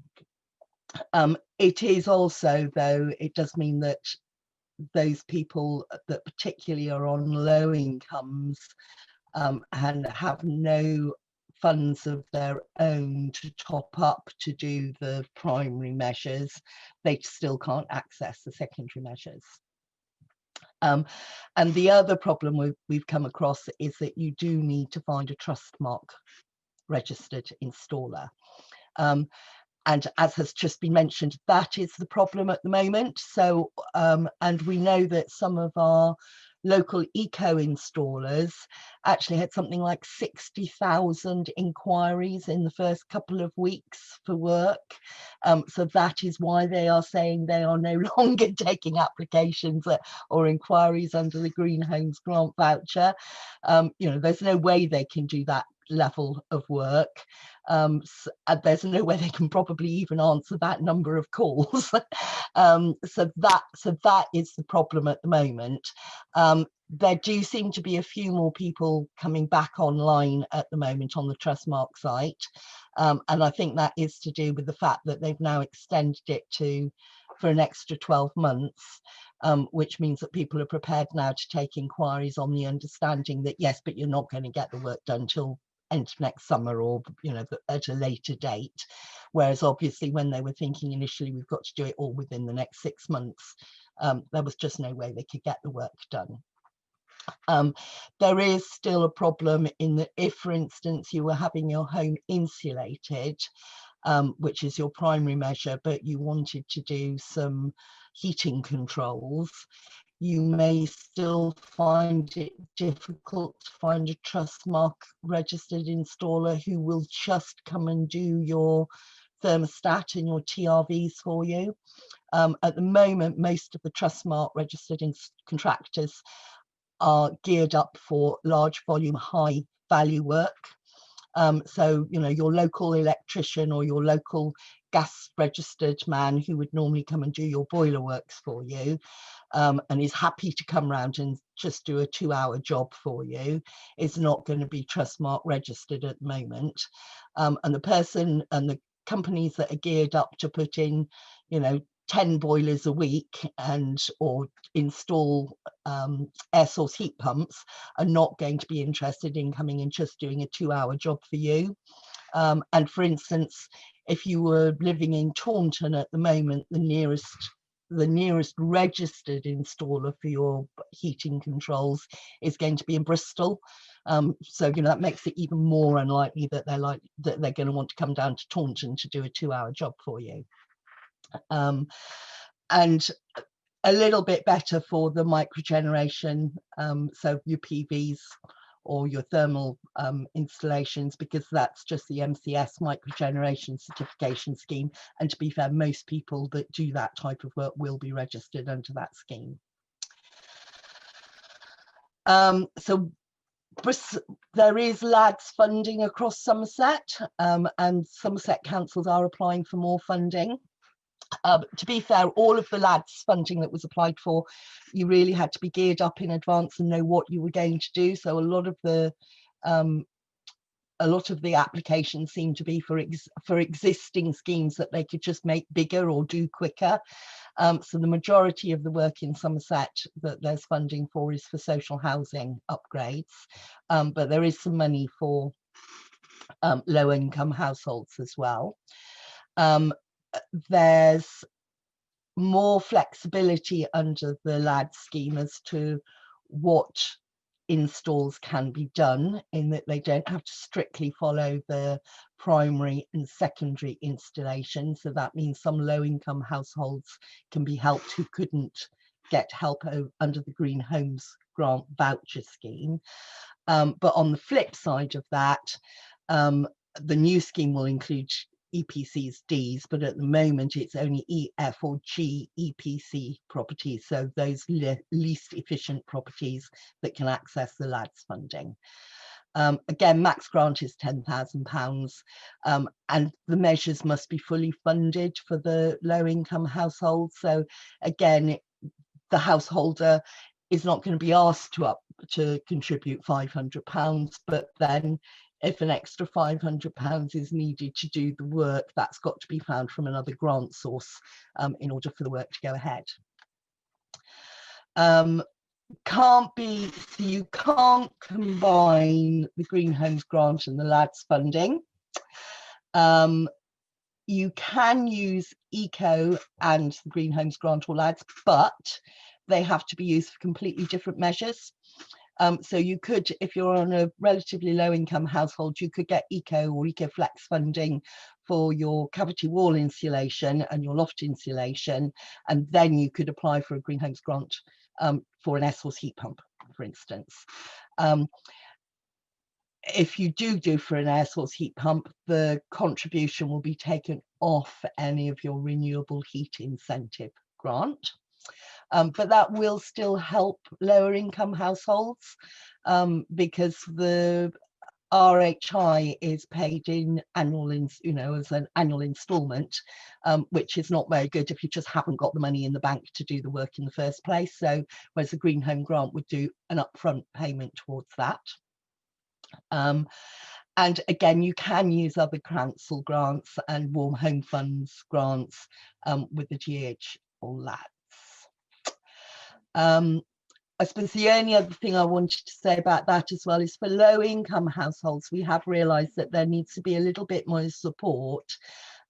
It is also, though, it does mean that those people that particularly are on low incomes and have no funds of their own to top up to do the primary measures, they still can't access the secondary measures. And the other problem we've come across is that you do need to find a Trustmark registered installer. And as has just been mentioned, that is the problem at the moment. So, and we know that some of our local eco installers actually had something like 60,000 inquiries in the first couple of weeks for work. So that is why they are saying they are no longer taking applications or inquiries under the Green Homes Grant Voucher. You know, there's no way they can do that level of work. There's no way they can probably even answer that number of calls. So that is the problem at the moment. There do seem to be a few more people coming back online at the moment on the Trustmark site, and I think that is to do with the fact that they've now extended it for an extra 12 months, which means that people are prepared now to take inquiries on the understanding that yes, but you're not going to get the work done till end of next summer, or you know, at a later date. Whereas obviously when they were thinking initially we've got to do it all within the next 6 months, there was just no way they could get the work done. There is still a problem in that if, for instance, you were having your home insulated, which is your primary measure, but you wanted to do some heating controls, you may still find it difficult to find a Trustmark registered installer who will just come and do your thermostat and your TRVs for you. At the moment, most of the Trustmark registered contractors are geared up for large volume, high value work. So, you know, your local electrician or your local gas registered man who would normally come and do your boiler works for you, and is happy to come round and just do a 2-hour job for you, is not going to be Trustmark registered at the moment. And the person and the companies that are geared up to put in, you know, 10 boilers a week or install air source heat pumps are not going to be interested in coming and just doing a 2-hour job for you. And for instance, if you were living in Taunton at the moment, the nearest registered installer for your heating controls is going to be in Bristol. So you know, that makes it even more unlikely that they're going to want to come down to Taunton to do a 2-hour job for you. And a little bit better for the microgeneration, so your PVs or your thermal installations, because that's just the MCS microgeneration certification scheme. And to be fair, most people that do that type of work will be registered under that scheme. So there is LADS funding across Somerset, and Somerset councils are applying for more funding. To be fair, all of the LADS funding that was applied for, you really had to be geared up in advance and know what you were going to do. So a lot of the applications seem to be for existing schemes that they could just make bigger or do quicker. So the majority of the work in Somerset that there's funding for is for social housing upgrades, but there is some money for low-income households as well. There's more flexibility under the LAD scheme as to what installs can be done, in that they don't have to strictly follow the primary and secondary installation. So that means some low-income households can be helped who couldn't get help under the Green Homes Grant Voucher scheme. But on the flip side of that, the new scheme will include EPCs, Ds, but at the moment it's only E, F or G EPC properties, so those least efficient properties that can access the LADS funding. Again, max grant is £10,000, and the measures must be fully funded for the low income household. So again, the householder is not going to be asked to contribute £500, but then if an extra £500 is needed to do the work, that's got to be found from another grant source in order for the work to go ahead. So you can't combine the Green Homes grant and the LADS funding. You can use ECO and the Green Homes grant or LADS, but they have to be used for completely different measures. So you could, if you're on a relatively low income household, you could get ECO or EcoFlex funding for your cavity wall insulation and your loft insulation, and then you could apply for a Green Homes grant for an air source heat pump, for instance. If you do for an air source heat pump, the contribution will be taken off any of your renewable heat incentive grant. But that will still help lower income households because the RHI is paid in annual, as an annual instalment, which is not very good if you just haven't got the money in the bank to do the work in the first place. So whereas the Green Home grant would do an upfront payment towards that. And again, you can use other council grants and warm home funds grants with the GH or LADS. I suppose the only other thing I wanted to say about that as well is for low income households, we have realised that there needs to be a little bit more support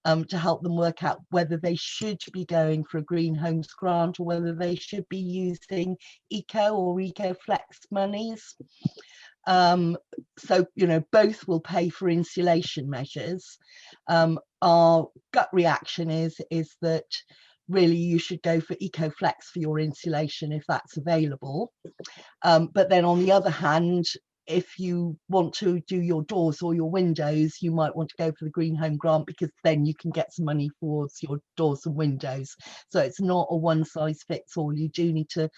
to help them work out whether they should be going for a Green Homes grant or whether they should be using ECO or EcoFlex monies. So, both will pay for insulation measures. Our gut reaction is that really you should go for EcoFlex for your insulation if that's available. But then on the other hand, if you want to do your doors or your windows, you might want to go for the Green Home grant because then you can get some money towards your doors and windows. So it's not a one size fits all. You do need to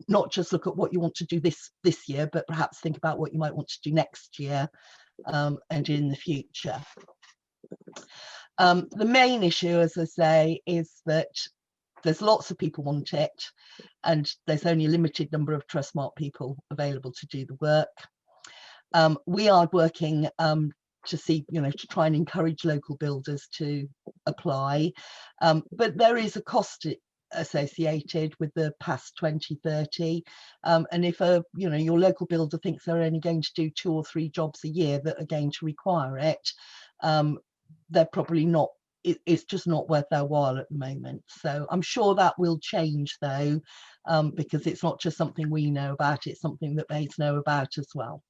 not just look at what you want to do this year, but perhaps think about what you might want to do next year and in the future. The main issue, as I say, is that there's lots of people want it and there's only a limited number of Trustmark people available to do the work. We are working to see, to try and encourage local builders to apply, but there is a cost associated with the past 2030, and if your local builder thinks they're only going to do 2 or 3 jobs a year that are going to require it, they're probably not, it's just not worth their while at the moment. So I'm sure that will change though, because it's not just something we know about, it's something that BEIS know about as well.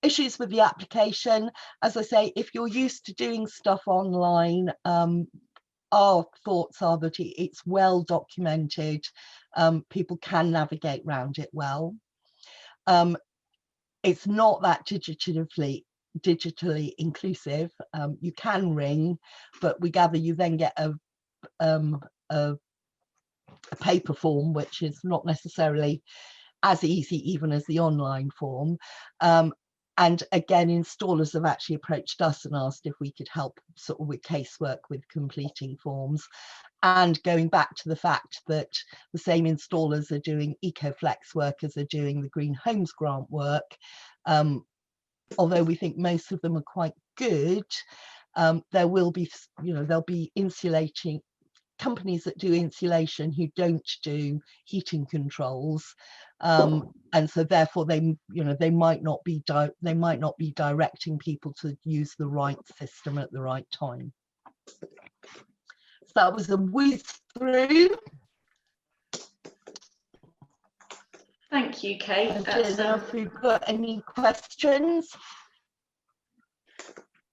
Issues with the application, as I say, if you're used to doing stuff online, our thoughts are that it's well documented, people can navigate around it well. It's not that digitally inclusive. You can ring, but we gather you then get a paper form, which is not necessarily as easy even as the online form. And again, installers have actually approached us and asked if we could help sort of with casework with completing forms. And going back to the fact that the same installers are doing EcoFlex work as are doing the Green Homes grant work, although we think most of them are quite good, there will be, there'll be insulating companies that do insulation who don't do heating controls, and so therefore they might not be directing people to use the right system at the right time. So that was a whiz through. Thank you, Kate. I don't know if we've got any questions.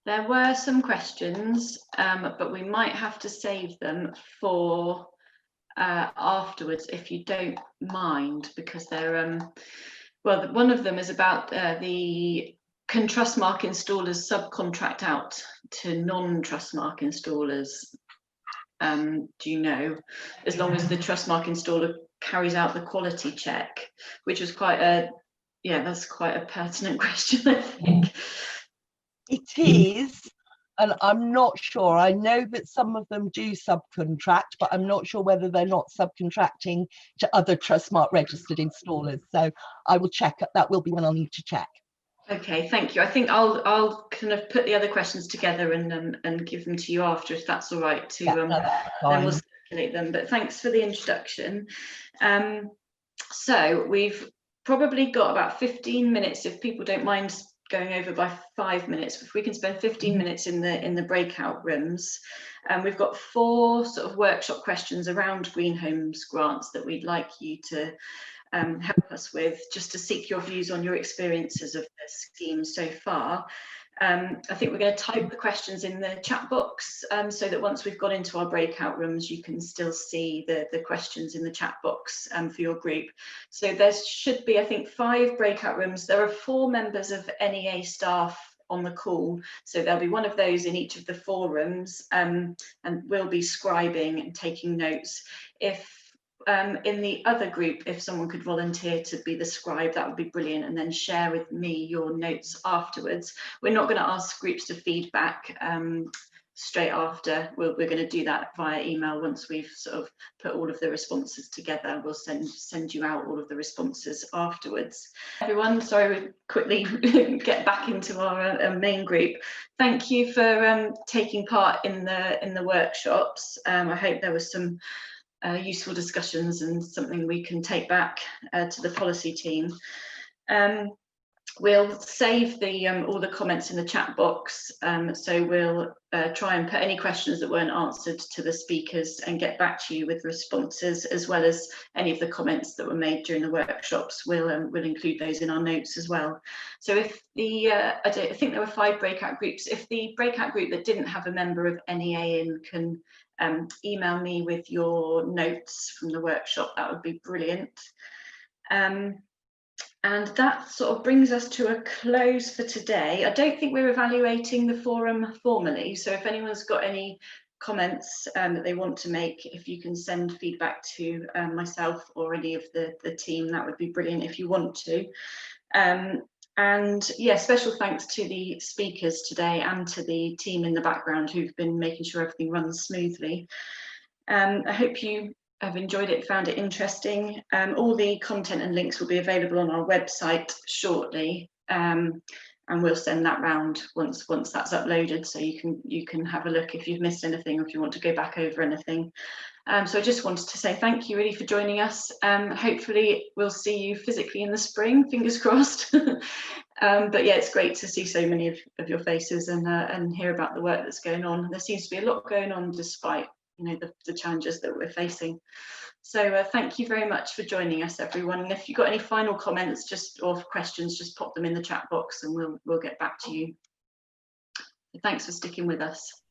There were some questions, but we might have to save them for afterwards, if you don't mind, because they're well, one of them is about can Trustmark installers subcontract out to non-Trustmark installers? Do you know, as long as the Trustmark installer carries out the quality check, which was quite a Yeah, that's quite a pertinent question, I think. It is, and I'm not sure. I know that some of them do subcontract, but I'm not sure whether they're not subcontracting to other Trustmark registered installers. So I will check. That will be one I'll need to check. Okay, thank you. I think I'll kind of put the other questions together and give them to you after, if that's all right. To Yeah, no, that's then we'll fine. circulate them. But thanks for the introduction. So we've probably got about 15 minutes, if people don't mind going over by 5 minutes. If we can spend 15 minutes in the breakout rooms, and we've got 4 sort of workshop questions around Green Homes grants that we'd like you to help us with, just to seek your views on your experiences of the scheme so far. I think we're going to type the questions in the chat box, so that once we've got into our breakout rooms, you can still see the questions in the chat box for your group. So there should be, I think, 5 breakout rooms. There are 4 members of NEA staff on the call, so there'll be one of those in each of the 4 rooms, and we'll be scribing and taking notes. If in the other group, if someone could volunteer to be the scribe, that would be brilliant, and then share with me your notes afterwards. We're not going to ask groups to feedback straight after. We're going to do that via email once we've sort of put all of the responses together. We'll send you out all of the responses afterwards. Everyone, sorry, we quickly get back into our main group. Thank you for taking part in the workshops. I hope there was some useful discussions and something we can take back to the policy team. We'll save the all the comments in the chat box, so we'll try and put any questions that weren't answered to the speakers and get back to you with responses, as well as any of the comments that were made during the workshops. We'll include those in our notes as well. So if the I think there were 5 breakout groups. If the breakout group that didn't have a member of NEA in can email me with your notes from the workshop, that would be brilliant. And that sort of brings us to a close for today. I don't think we're evaluating the forum formally, so if anyone's got any comments that they want to make, if you can send feedback to myself or any of the team, that would be brilliant if you want to. And yeah, special thanks to the speakers today and to the team in the background who've been making sure everything runs smoothly. I hope you have enjoyed it, found it interesting. All the content and links will be available on our website shortly, and we'll send that round once that's uploaded, so you can have a look if you've missed anything or if you want to go back over anything. So I just wanted to say thank you really for joining us. Hopefully we'll see you physically in the spring, fingers crossed. But yeah, it's great to see so many of your faces and hear about the work that's going on. There seems to be a lot going on despite the challenges that we're facing. So thank you very much for joining us, everyone. And if you've got any final comments or questions, just pop them in the chat box and we'll get back to you. So thanks for sticking with us.